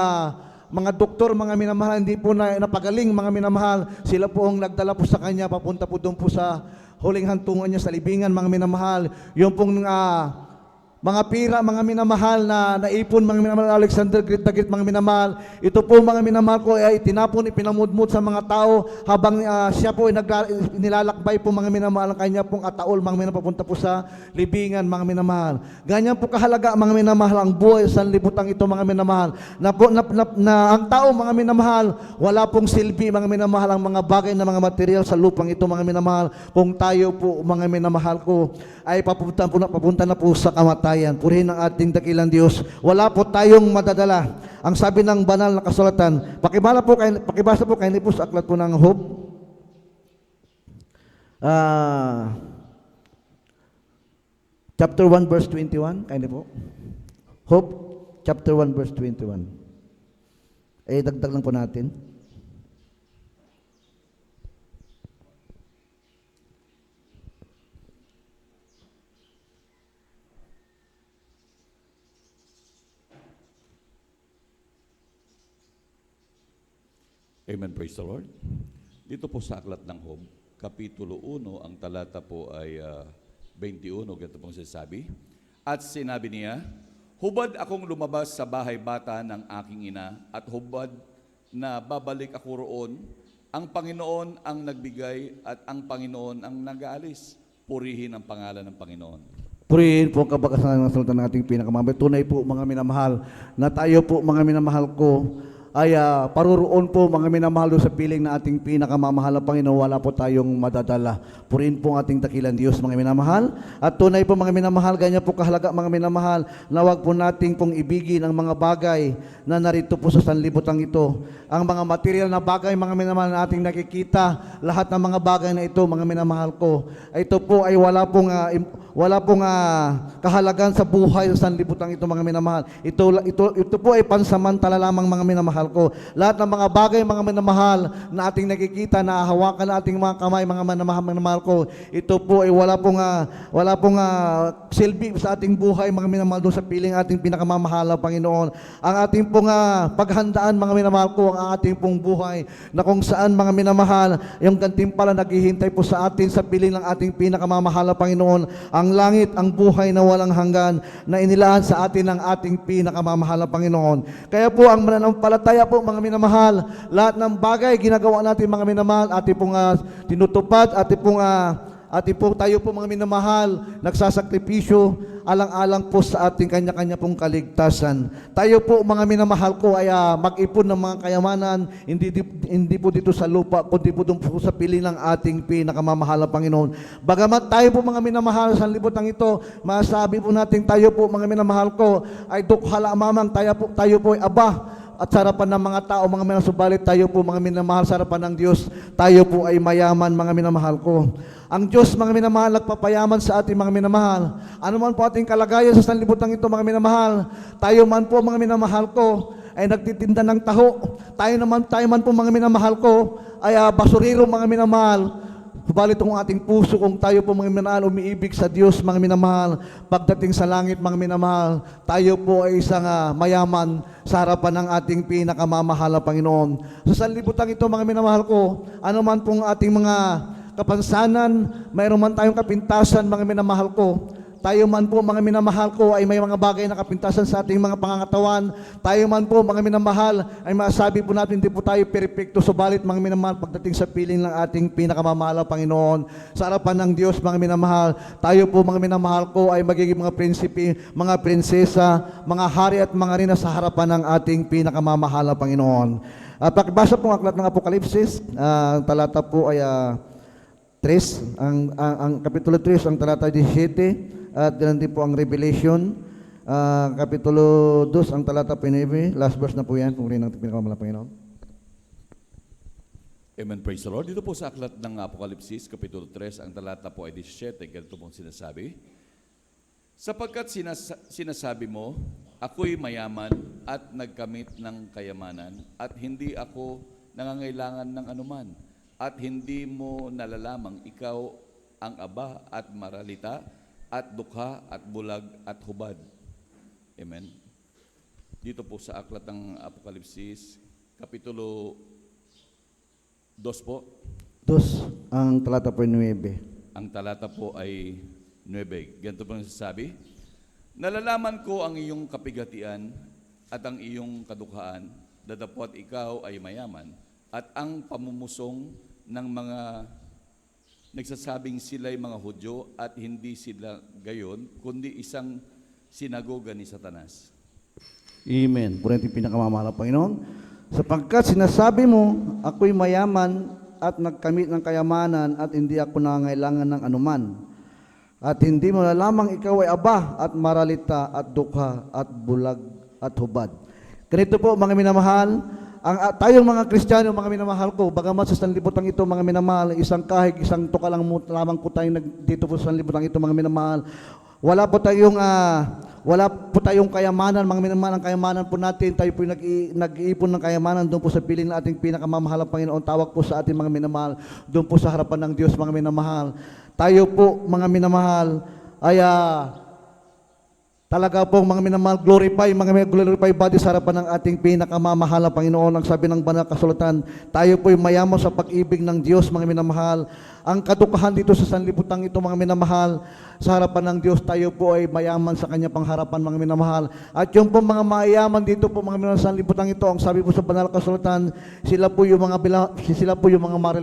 mga doktor, mga minamahal, hindi po napagaling mga minamahal. Sila po ang nagdala po sa kanya, papunta po doon po sa huling hantungan niya sa libingan, mga minamahal. Yung pong mga pira, mga minamahal na naipon, mga minamahal, Alexander the Great, mga minamahal. Ito po mga minamahal ko ay tinapon, ipinamudmud sa mga tao habang siya po ay nilalakbay po mga minamahal ang kanya pong ataol, mga minamahal, papunta po sa libingan, mga minamahal. Ganyan po kahalaga mga minamahal ang buhay sa sanlibutan ito mga minamahal. Na ang tao mga minamahal, wala pong silbi mga minamahal ang mga bagay na mga material sa lupang ito mga minamahal. Kung tayo po mga minamahal ko ay papunta na po sa kamatayan. Purihin ang ating dakilang Diyos. Wala po tayong madadala. Ang sabi ng banal na kasulatan, pakibasa po kayo po sa aklat po ng Job. Chapter 1 verse 21, kayo po. Job chapter 1 verse 21. Dagdag lang po natin. Amen, praise the Lord. Dito po sa aklat ng Job, Kapitulo 1, ang talata po ay 21, ganito pong sinasabi. At sinabi niya, hubad akong lumabas sa bahay bata ng aking ina, at hubad na babalik ako roon. Ang Panginoon ang nagbigay at ang Panginoon ang nag-aalis. Purihin ang pangalan ng Panginoon. Purihin po ang kabakasan ng salita ng ating pinakamamay. Tunay po mga minamahal, na tayo po mga minamahal ko, ay paruroon po mga minamahal doon sa piling na ating pinakamamahal na Panginoon, wala po tayong madadala. Purihin po ang ating dakilang Diyos mga minamahal. At tunay po mga minamahal, ganyan po kahalaga mga minamahal, na wag po nating pong ibigin ang mga bagay na narito po sa sanlibutan ito. Ang mga material na bagay mga minamahal na ating nakikita, lahat ng mga bagay na ito mga minamahal ko, ito po ay wala pong kahalagan sa buhay sa sanlibutan ito mga minamahal. Ito po ay pansamantala lamang mga minamahal ko. Lahat ng mga bagay mga minamahal na ating nakikita, na hawakan na ating mga kamay mga minamahal ko, ito po ay wala pong silbi sa ating buhay mga minamahal doon sa piling ating pinakamamahal na Panginoon. Ang ating pong paghandaan mga minamahal ko, ang ating pong buhay na kung saan mga minamahal, yung gantimpala naghihintay po sa atin sa piling ng ating pinakamamahal na Panginoon, ang langit, ang buhay na walang hanggan na inilaan sa atin ng ating pinakamamahal na Panginoon. Kaya po ang mananampalataya po mga minamahal, lahat ng bagay ginagawa natin mga minamahal, ating pong tinutupad, ating pong tayo po mga minamahal, nagsasakripisyo, alang-alang po sa ating kanya-kanya pong kaligtasan. Tayo po mga minamahal ko ay mag-ipon ng mga kayamanan, hindi po dito sa lupa, kundi po doon po sa piling ng ating pinakamamahal na Panginoon. Bagamat tayo po mga minamahal sa libutan ito, masabi po natin tayo po mga minamahal ko ay dukhala mamang, tayo po ay aba at sa harapan ng mga tao, mga minamahal, subalit tayo po mga minamahal sa harapan ng Diyos, tayo po ay mayaman mga minamahal ko. Ang Diyos mga minamahal nagpapayaman sa ating mga minamahal. Ano man po ating kalagayan sa sanlibutan ito mga minamahal, tayo man po mga minamahal ko ay nagtitinda ng taho. Tayo man po mga minamahal ko ay basurero mga minamahal. Subalit kung ating puso, kung tayo po mga minamahal umiibig sa Diyos mga minamahal, pagdating sa langit mga minamahal, tayo po ay isang mayaman sa harapan ng ating pinakamamahal na Panginoon. Sa sanlibutan ito mga minamahal ko, ano man pong ating mga kapansanan, mayroon man tayong kapintasan mga minamahal ko, tayo man po mga minamahal ko ay may mga bagay na kapintasan sa ating mga pangangatawan, tayo man po mga minamahal ay masabi po natin hindi po tayo perpekto, subalit mga minamahal pagdating sa piling ng ating pinakamamahal na Panginoon, sa harapan ng Diyos mga minamahal, tayo po mga minamahal ko ay magiging mga prinsipe, mga prinsesa, mga hari at mga rina sa harapan ng ating pinakamamahal na Panginoon. Pakibasa po ang aklat ng Apokalipsis, talata po ay 3, ang kapitulo 3, ang talata 17, at ganun din po ang Revelation, Kapitulo 2, ang talata po 9, last verse na po yan, kung rin ang pinakamamahal na Panginoon. Amen, praise the Lord. Dito po sa aklat ng Apokalipsis, Kapitulo 3, ang talata po ay 17, ganito pong sinasabi, sapagkat sinasabi mo, ako'y mayaman at nagkamit ng kayamanan at hindi ako nangangailangan ng anuman at hindi mo nalalamang ikaw ang aba at maralita at dukha at bulag at hubad. Amen. Dito po sa aklat ng Apokalipsis, Kapitulo 2 po, 2, ang talata po 9. ang talata po ay 9. Ganito po nasasabi, nalalaman ko ang iyong kapigatian at ang iyong kadukhaan, datapwat ikaw ay mayaman, at ang pamumusong ng mga nagsasabing sila'y mga Hudyo at hindi sila gayon, kundi isang sinagoga ni Satanas. Amen. Puro yung pinakamamahal na Panginoon. Sapagkat sinasabi mo, ako'y mayaman at nagkamit ng kayamanan at hindi ako nangangailangan ng anuman. At hindi mo na lamang ikaw ay aba at maralita at dukha at bulag at hubad. Ganito po mga minamahal, tayong mga Kristiyano, mga minamahal ko, bagamat sa sanlibutan ito mga minamahal, isang kahig, isang tuka lang lamang po tayo dito po sa sanlibutan ito mga minamahal. Wala po tayong kayamanan, mga minamahal, ang kayamanan po natin, tayo po nag-iipon ng kayamanan doon po sa piling ng ating pinakamamahal ang Panginoon, tawag po sa ating mga minamahal, doon po sa harapan ng Diyos mga minamahal. Tayo po mga minamahal ay talaga po mga minamahal, glorify body sa harapan ng ating pinakamamahal na Panginoon. Ang sabi ng banal kasulatan, tayo po'y mayaman sa pag-ibig ng Diyos mga minamahal. Ang kadukahan dito sa sanlibutan ito mga minamahal, sa harapan ng Diyos tayo po ay mayaman sa Kanya pangharapan mga minamahal. At yung po mga mayaman dito po mga minamahal sa sanlibutan ito, ang sabi po sa banal kasulatan, sila po yung mga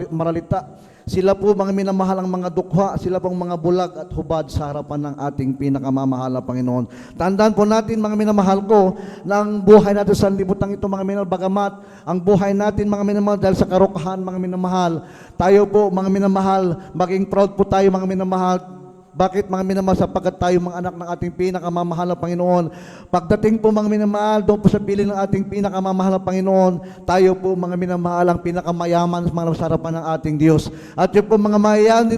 maralita. Sila po mga minamahal ang mga dukha, sila pong mga bulag at hubad sa harapan ng ating pinakamamahal na Panginoon. Tandaan po natin mga minamahal ko, na ang buhay natin sa libutan ito mga minamahal, bagamat ang buhay natin mga minamahal dahil sa karukahan mga minamahal, tayo po mga minamahal, maging proud po tayo mga minamahal. Bakit mga minamahal? Sapagkat tayo mga anak ng ating pinakamamahal na Panginoon. Pagdating po mga minamahal, doon po sa piling ng ating pinakamamahal na Panginoon, tayo po mga minamahal ang pinakamayaman sa harapan ng ating Diyos. At yung po mga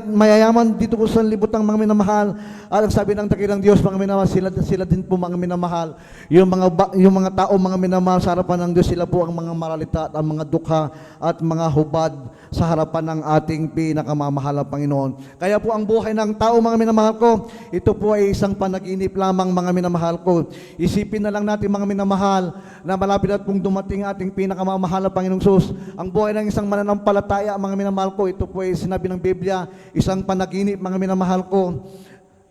mayayaman dito po sa libutang mga minamahal, at ang sabi ng dakilang Diyos, mga minamahal, sila din po mga minamahal. Yung mga tao mga minamahal sa harapan ng Diyos, sila po ang mga maralita at ang mga dukha at mga hubad sa harapan ng ating pinakamamahal na Panginoon. Kaya po ang buhay ng tao mga minamahal ko, ito po ay isang panaginip lamang mga minamahal ko. Isipin na lang natin mga minamahal na malapit at pong dumating ating pinakamamahal na Panginoong Sus. Ang buhay ng isang mananampalataya mga minamahal ko, ito po ay sinabi ng Biblia, isang panaginip mga minamahal ko,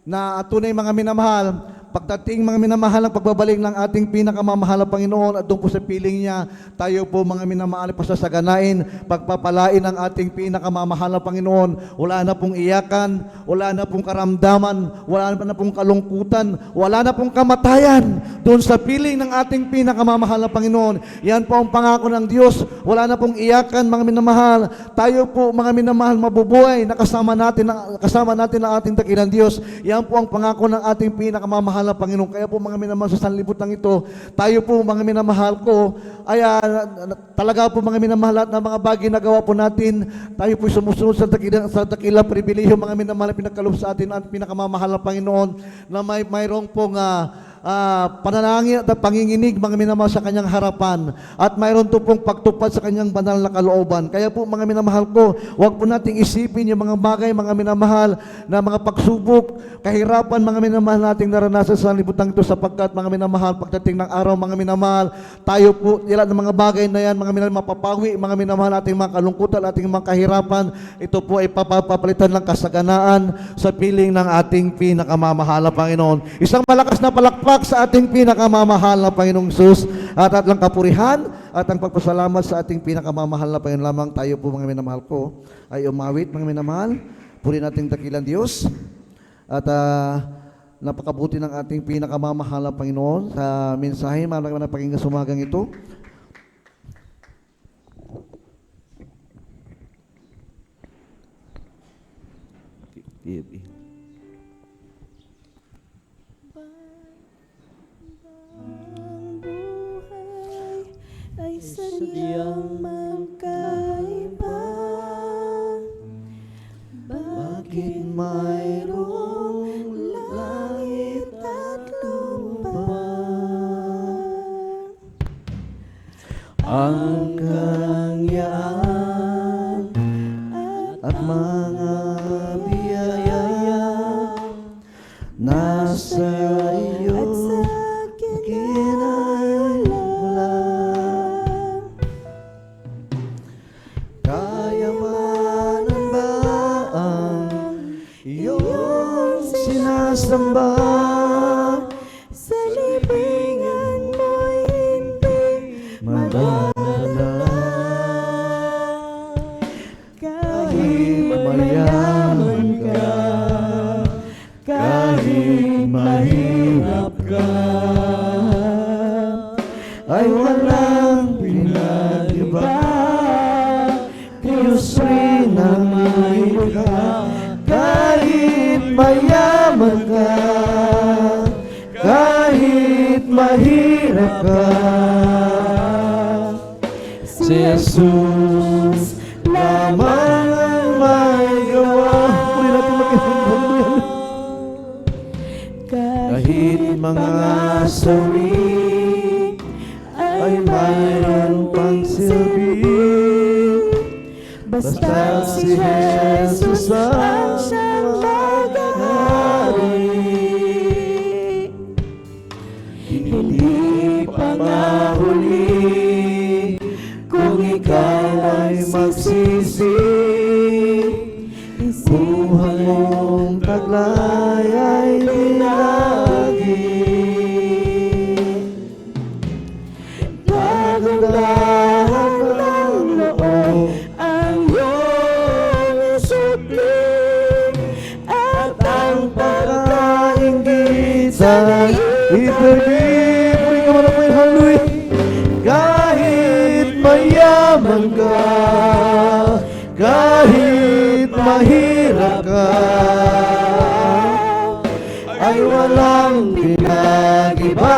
na tunay mga minamahal, pagdating mga minamahal ang pagbabalik ng ating pinakamamahal na Panginoon at doon po sa piling niya, tayo po mga minamahal pasasaganain, pagpapalain ng ating pinakamamahal na Panginoon. Wala na pong iyakan, wala na pong karamdaman, wala na pong kalungkutan, wala na pong kamatayan doon sa piling ng ating pinakamamahal na Panginoon. Yan po ang pangako ng Diyos. Wala na pong iyakan mga minamahal. Tayo po mga minamahal mabubuhay na kasama natin ang ating dakilang Diyos. Yan po ang pangako ng ating pinakamamahal na Panginoon. Kaya po mga minamahal sa sanlibutan ito, tayo po mga minamahal ko, ay talaga po mga minamahal at ng mga bagay na gawa po natin, tayo po sumusunod sa dakilang pribilehyo mga minamahal na pinagkaloob sa atin ang pinakamamahal na Panginoon, na mayroong pong panalangin at panginginig mga minamahal sa kanyang harapan, at mayroon to pong pagtupad sa kanyang banal na kalooban. Kaya po mga minamahal ko, huwag po nating isipin yung mga bagay mga minamahal na mga pagsubok, kahirapan mga minamahal nating naranasan sa libutan ito, sapagkat mga minamahal, pagdating ng araw mga minamahal, tayo po ilan ng mga bagay na yan mga minamahal mapapawi mga minamahal, ating mga kalungkutan, ating mga kahirapan, ito po ay papapalitan ng kasaganaan sa piling ng ating pinakamamahal na Panginoon. Isang malakas na palakpak sa ating pinakamamahal na Panginoong Sus, at ang kapurihan at ang pagpasalamat sa ating pinakamamahal na Panginoon lamang. Tayo po mga minamahal ko ay umawit mga minamahal, puri nating dakilang Diyos, at napakabuti ng ating pinakamamahal na Panginoon sa mensahe na pakinggan sa umagang ito. kanyang magkaiba. Bakit mayroong Langit at lupa, ang karangyaan at mga biyaya nasa iyo at sa akin ay wala. Kayamanan ba ang iyong sinasamba? Sa libingan mo'y hindi Madadala kahit mayaman ka, kahit mahirap ka, ay walang pinag-iba. Diyos rin ang lumikha. Kahit mayaman ka, kahit mahirap ka, si Jesus lamang ang may gawa. Muli natin magkakasama yan. Kahit mga sawi ay mayroon pang silbi, basta si Jesus ang siyang maghahari. hindi pa mahuli kung ikaw ay magsisi. Buhay mong taglay ay binagi. Dahan-dahan ng loob Ang iyong supling at ang pagkaingit sa ibigay. Muli ka man ang hallelujah. Kahit mayaman ka, kahit mahirap ka, ay walang pinag-iba.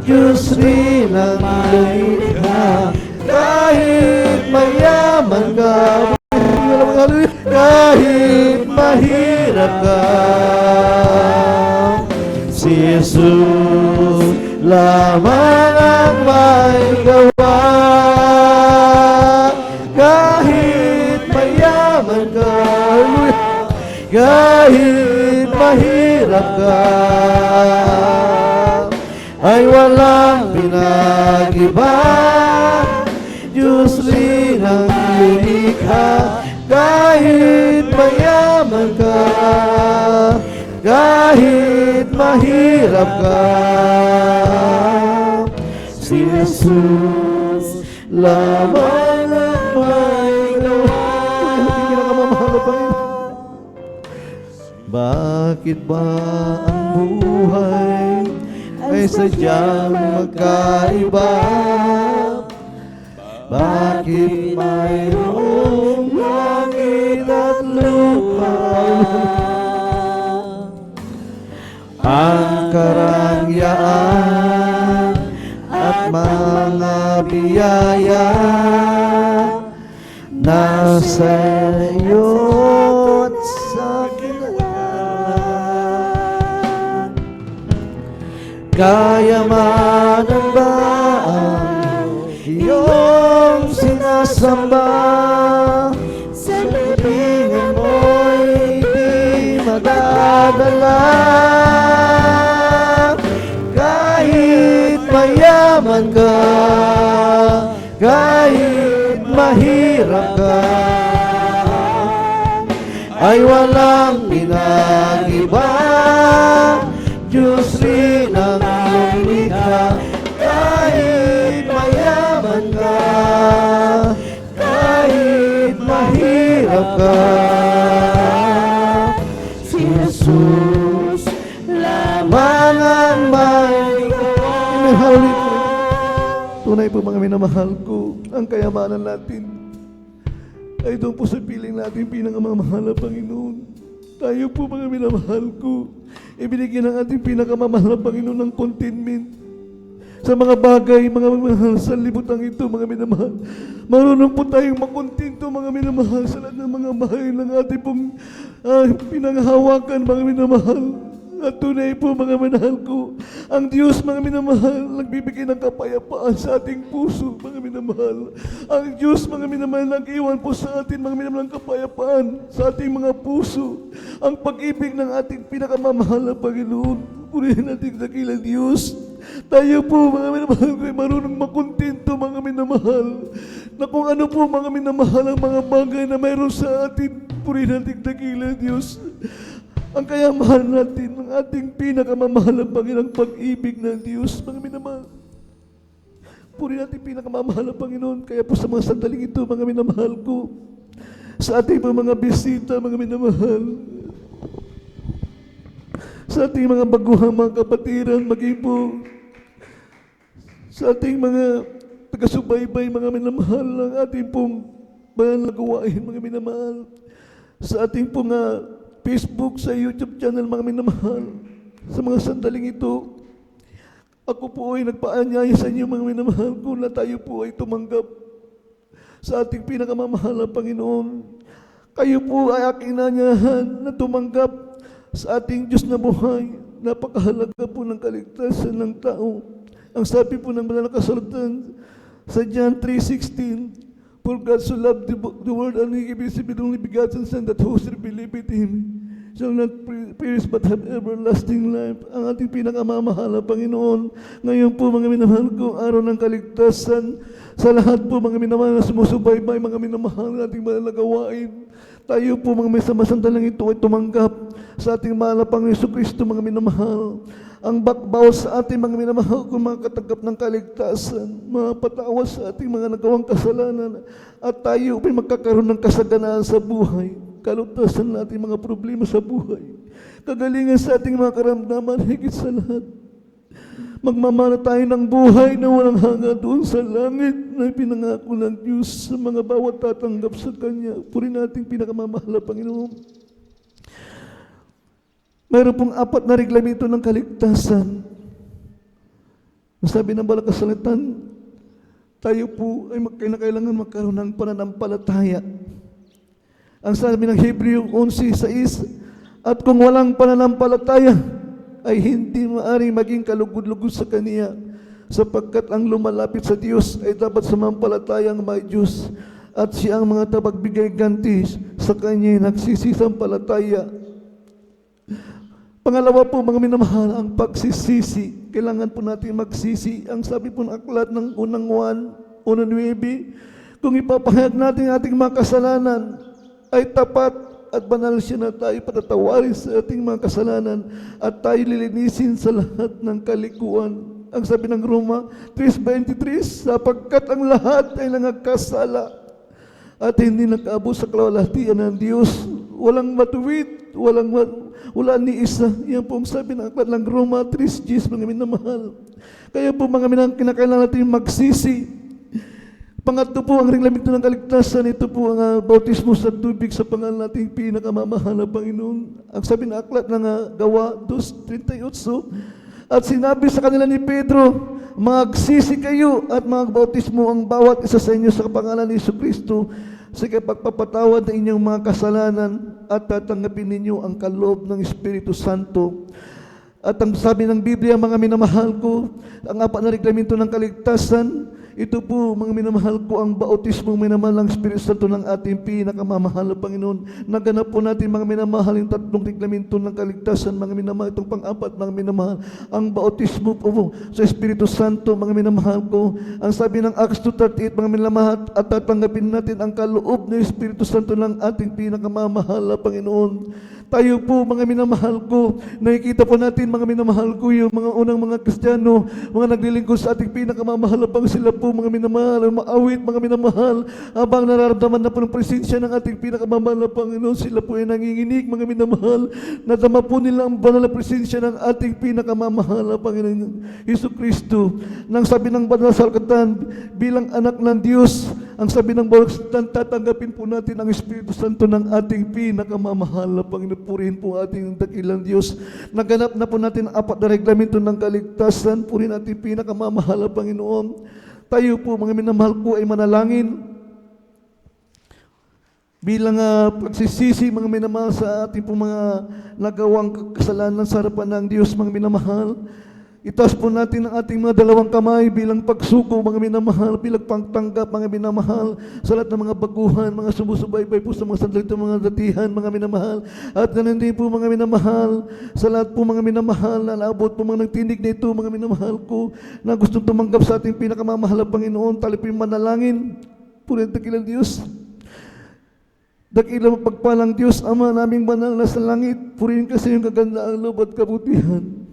Diyos rin ang lumikha. Kahit mayaman ka, kahit mahirap ka, si Jesus lamang ang may gawa. Kahit mayaman ka, kahit mahirap ka, ay walang pinag-iba. Diyos rin ang lumikha. Kahit mayaman ka, kahit mahirap ka, si Jesus lamang ang may gawa. Hindi pinakamamahal na Panginoon. Bakit ba ang buhay ay sadyang magkaiba? Bakit mayroong langit at lupa? Ang karangyaan at mga biyaya nasa iyo at sa akin. Kayamanan ba ang iyong sinasamba? sa Libingan mo'y di madadala. Kahit mayaman ka, kahit mahirap ka, ay walang pinag-iba. Diyos rin ang lumikha. Kahit mayaman ka, kahit mahirap ka, si Jesus lamang ang may gawa. Tunay po mga minamahal ko, ang kayamanan natin ay doon po sa piling natin pinakamamahal na Panginoon. Tayo po mga minamahal ko, ibinigyan ng ating pinakamamahal na Panginoon ng contentment. sa mga bagay, mga minamahal, sa libutan ito, mga minamahal. Marunong po tayong makontento, mga minamahal, sa lahat ng mga bahay ng ating pong pinanghahawakan, mga minamahal. At tunay po, mga minamahal ko, ang Diyos, mga minamahal, nagbibigay ng kapayapaan sa ating puso, mga minamahal. Ang Diyos, mga minamahal, nag-iwan po sa atin, mga minamahal, ng kapayapaan sa ating mga puso. Ang pag-ibig ng ating pinakamamahal na Panginoon. Purihin natin dakilang Diyos. Tayo po, mga minamahal ko, ay marunong makontento, mga minamahal. Na kung ano po, mga minamahal, ang mga bagay na mayroon sa atin. Purihin natin dakilang Diyos. Ang kaya mahal natin, ang ating pinakamamahal ang Panginoon, pag-ibig ng Diyos, mga minamahal. Puri natin pinakamamahal ang Panginoon. Kaya po sa mga sandaling ito, mga minamahal ko, sa ating mga bisita, mga minamahal, sa ating mga baguhang mga kapatiran, maging po sa ating mga taga-subaybay, mga minamahal, ang ating pong banal na gawain, mga minamahal, sa ating pong Facebook, sa YouTube channel, mga minamahal, sa mga sandaling ito, ako po ay nagpaanyaya sa inyo, mga minamahal ko, na tayo po ay tumanggap sa ating pinakamamahal na Panginoon. Kayo po ay aking nanyahan na tumanggap sa ating Diyos na buhay. Napakahalaga po ng kaligtasan ng tao. Ang sabi po ng banal na kasulatan sa John 3:16, for God so loved the world and He gave His only begotten Son, that whosoever believeth in Him shall not perish but have everlasting life. Ang ating pinakamamahal na Panginoon. Ngayon po, mga minamahal ko, araw ng kaligtasan, sa lahat po, mga minamahal na sumusubaybay, mga minamahal na ating mahal na gawain. Tayo po, mga may samasandalang ito ay tumanggap sa ating mahal na Panginoon Jesucristo, mga minamahal. Ang bakbaw sa ating mga minamahal kung mga katanggap ng kaligtasan, mga patawas sa ating mga nagawang kasalanan, at tayo ay magkakaroon ng kasaganaan sa buhay, kalutasan na ating mga problema sa buhay, kagalingan sa ating mga karamdaman, higit sa lahat. Magmamana tayo ng buhay na walang hanggan doon sa langit na pinangako ng Diyos sa mga bawat tatanggap sa Kanya. Puri nating pinakamamahal na Panginoon. Mayroon pong 4 na reglamento ng kaligtasan. Nasabi ng banal na kasulatan, tayo po ay kailangan magkaroon ng pananampalataya. Ang sabi ng Hebreo 11:6, at kung walang pananampalataya, ay hindi maaaring maging kalugod-lugod sa Kaniya, sapagkat ang lumalapit sa Diyos ay dapat sumampalatayang may Diyos, at siya ang mga tapagbigay ganti sa Kanya nagsisisampalataya. Pangalawa po, mga minamahal, ang pagsisisi. Kailangan po natin magsisi. Ang sabi po ng aklat ng unang 1:9, kung ipapahayag natin ating mga kasalanan, ay tapat at banal siya na tayo patatawarin sa ating mga kasalanan at tayo lilinisin sa lahat ng kalikuan. Ang sabi ng Roma 3:23, sapagkat ang lahat ay nangagkasala at hindi nakaabot sa kalwalhatian ng Diyos. Walang matuwid, wala ni isa. Yan po ang sabi ng aklat ng Roma 3:10, mga minamahal. Kaya po, mga minamahal, kinakailangan natin magsisi. Pangatlo po, ang reglamento ng kaligtasan, ito po ang bautismo sa tubig sa pangalan nating pinakamamahal na Panginoon. Ang sabi ng aklat ng Gawa 2:38, at sinabi sa kanila ni Pedro, magsisi kayo at magbautismo ang bawat isa sa inyo sa pangalan ni Jesucristo sa pagpapatawad ng inyong mga kasalanan at tatanggapin ninyo ang kaloob ng Espiritu Santo. At ang sabi ng Biblia, mga minamahal ko, ang 4 na reglamento ng kaligtasan, ito po, mga minamahal ko, ang bautismo minamahal ng Espiritu Santo ng ating pinakamamahal na Panginoon. Naganap po natin, mga minamahal, yung 3 reglamento ng kaligtasan, mga minamahal. Itong pang-4, mga minamahal, ang bautismo po sa Espiritu Santo, mga minamahal ko. Ang sabi ng Acts 2:38, mga minamahal, at tatanggapin natin ang kaloob ng Espiritu Santo ng ating pinakamamahal na Panginoon. Tayo po, mga minamahal ko, nakikita po natin, mga minamahal ko, yung mga unang mga Kristiyano, mga naglilingkod sa ating pinakamamahal na Panginoon, sila po, mga minamahal, maawit, mga minamahal, habang nararamdaman na po ng presensya ng ating pinakamamahal na Panginoon, sila po ay nanginginig, mga minamahal, nadama po nila ang banal na presensya ng ating pinakamamahal na Panginoon, Jesucristo. Nang sabi ng banal na salkatan, bilang anak ng Diyos, Ang sabi ng bawat tatanggapin po natin ang Espiritu Santo ng ating pinakamamahal na Panginoon. Purihin po ating dakilang Diyos. Naganap na po natin ang 4 na reglamento ng kaligtasan. Purihin ating pinakamamahal na Panginoon. Tayo po, mga minamahal ko, ay manalangin bilang pagsisisi, mga minamahal, sa ating po mga nagawang kasalanan sa harapan ng Diyos, mga minamahal. Itaas po natin ang ating mga dalawang kamay bilang pagsuko, mga minamahal, bilang pagtanggap, mga minamahal, sa lahat ng mga baguhan, mga sumusubaybay po sa mga sandali, mga datihan, mga minamahal. At ganun din po, mga minamahal, sa lahat po, mga minamahal, na naabot po mga nagtinig na ito, mga minamahal ko, na gustong tumanggap sa ating pinakamamahal na Panginoon. Tali po yung manalangin. Purihin dakilang Diyos. Dakilang pagpalang Diyos, Ama naming banal na sa langit, purihin kasi yung kagandaang loob at kabutihan.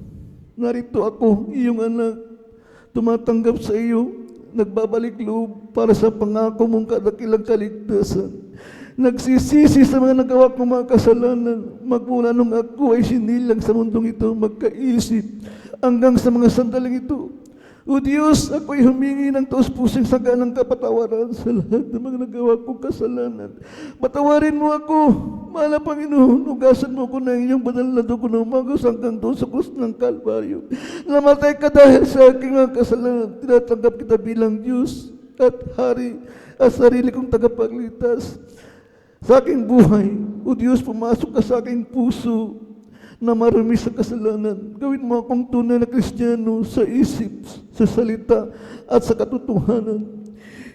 Narito ako, iyong anak, tumatanggap sa iyo, nagbabalik loob para sa pangako mong kadakilang kaligtasan. Nagsisisi sa mga nagawa kong mga kasalanan, magmula nung ako ay sinilang sa mundong ito, magkaisip, hanggang sa mga sandaling ito. O Diyos, ako'y humingi ng taos-pusong saganang kapatawaran sa lahat ng mga nagawa kong kasalanan. Patawarin mo ako, mahal na Panginoon, hugasan mo ko ng iyong banal na dugo na umagos hanggang doon sa krus ng Kalbaryo. Namatay ka dahil sa aking mga kasalanan. Tinatanggap kita bilang Diyos at Hari at sarili kong tagapagligtas sa aking buhay. O Diyos, pumasok ka sa aking puso na marumi sa kasalanan. Gawin mo akong tunay na Kristiyano sa isip, sa salita, at sa katotohanan.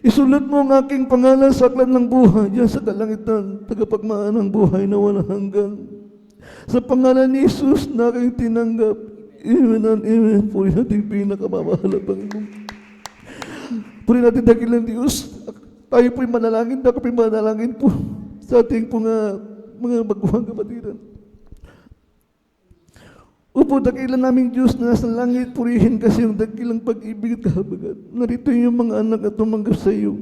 Isulat mo ang aking pangalan sa aklat ng buhay diyan sa kalangitan, tagapagmaan ng buhay na walang hanggan. Sa pangalan ni Jesus na aking tinanggap. Amen and amen. Puri natin pinakamamahal na Panginoon. Puri natin dakilang Diyos. Tayo po'y manalangin, ako po'y manalangin po sa ating mga baguhang kapatiran. Upo, dakilang naming Diyos na nasa langit, purihin kasi yung dakilang pag-ibig at kahabagat. Narito yung mga anak at tumanggap sa iyo.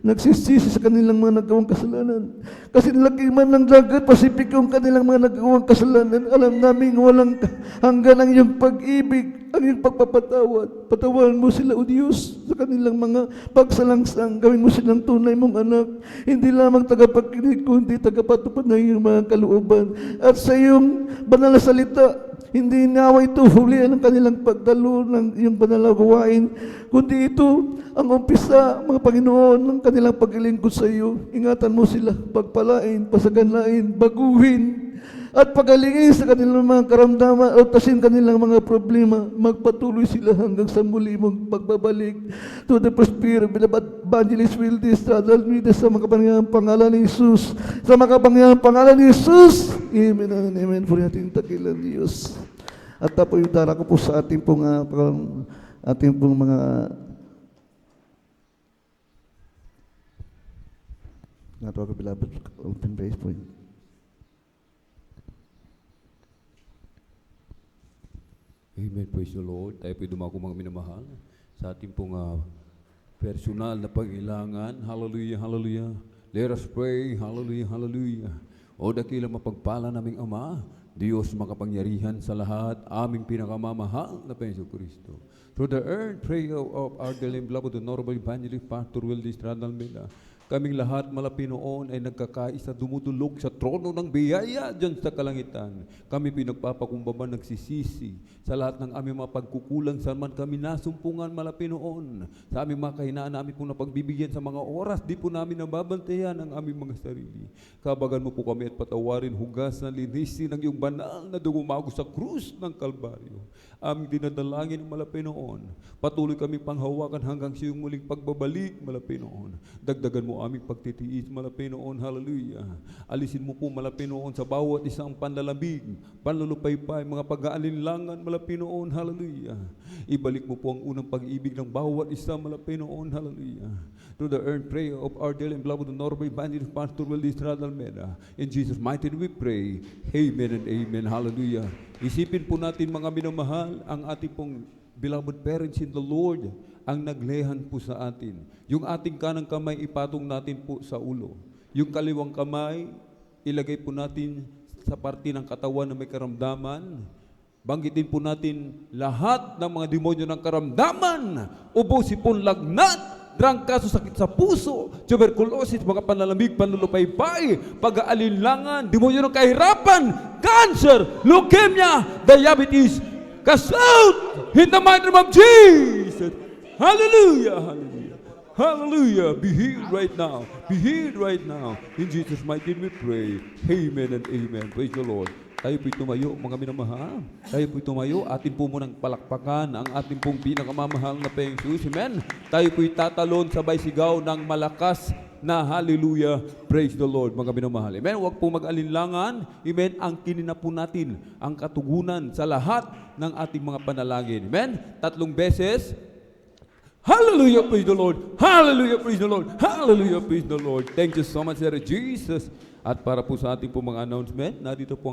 Nagsisisi sa kanilang mga nagawang kasalanan. Kasi nilakiman ng dagat, Pasipik yung kanilang mga nagawang kasalanan. Alam namin walang hanggan ang iyong pag-ibig, ang iyong pagpapatawad. Patawaran mo sila, O Diyos, sa kanilang mga pagsalangsang. Gawin mo silang tunay mong anak. Hindi lamang tagapagkinig, kundi tagapatupad ng iyong mga kalooban. At sa iyong banal na salita, hindi nawa ito huli ang kanilang pagdalo ng iyong banal na gawain, kundi ito ang umpisa, mga Panginoon, ng kanilang paglilingkod sa iyo. Ingatan mo sila, pagpalain, pasaganain, baguhin, at pagalingin sa kanilang mga karamdaman o tasin kanilang mga problema. Magpatuloy sila hanggang sa muli mong pagbabalik. To the prosperous, evangelist will this straddle me sa makapangyang pangalan ni Jesus. Sa makapangyang pangalan ni Jesus. Amen and amen. For ating takilang Diyos. At tapo yung dara ko po sa ating pong mga natawag ko beloved open base point. Amen. Praise the Lord. Tayo po'y dumako mga minamahal sa ating pong personal na pag-ilangan. Hallelujah, hallelujah. Let us pray. Hallelujah, hallelujah. O dakilang mapagpala naming Ama, Diyos makapangyarihan sa lahat, aming pinakamamahal na Panginoon Kristo. Through the earth, pray of our dearly beloved Honorable Evangelist Pastor Will Distrad Almeida. Kaming lahat malapinoon ay nagkakaisa dumudulog sa trono ng biyaya dyan sa kalangitan. Kami pinagpapakumbaba, nagsisisi sa lahat ng aming mga pagkukulang saan man kami nasumpungan malapinoon. Sa aming mga kahinaan namin pong napagbibigyan sa mga oras, di po namin nababantayan ang aming mga sarili. Kabagan mo po kami at patawarin, hugasan, linisin ang iyong banal na dugumago sa krus ng Kalbaryo. Aming dinadalangin ng malapinoon. Patuloy kami panghawakan hanggang sa iyong muling pagbabalik malapinoon. Dagdagan mo aming pagtitiis malapinoon, hallelujah. Alisin mo po malapinoon sa bawat isang panlalamig, panlulupaypay, mga pag-aalinlangan malapinoon, hallelujah. Ibalik mo po ang unang pag-ibig ng bawat isa malapinoon, hallelujah. To the earth, pray of our dear and beloved Honorable Evangelist Pastor Will Distrad Almeida. In Jesus' mighty name we pray. Amen and amen, hallelujah. Isipin po natin mga minamahal, ang ating pong beloved parents in the Lord, ang naglehan po sa atin. Yung ating kanang kamay, ipatong natin po sa ulo. Yung kaliwang kamay, ilagay po natin sa parte ng katawan na may karamdaman. Banggitin po natin lahat ng mga demonyo ng karamdaman. Ubusin po lagnat drangkaso, sakit sa puso, tuberculosis, mga panlalamig, panlulupay-bay, pag-aalinlangan, demonyo ng kahirapan, cancer, leukemia, diabetes, cast out in the mighty name of Jesus. Hallelujah, hallelujah, hallelujah. Be healed right now. Be healed right now. In Jesus' mighty name we pray. Amen and amen. Praise the Lord. Tayo po'y tumayo, mga minamahal. Tayo po'y tumayo. Atin po munang palakpakan ang ating pong pinakamamahal na Panginoong Jesus. Amen. Tayo po'y tatalon sabay sigaw ng malakas na hallelujah. Praise the Lord, mga minamahal. Amen. Huwag po mag-alinlangan. Amen. Ang kinina po natin, ang katugunan sa lahat ng ating mga panalangin. Amen. 3 beses. Hallelujah, praise the Lord. Hallelujah, praise the Lord. Hallelujah, praise the Lord. Thank you so much, Sir Jesus. At para po sa ating po mga announcement, na dito po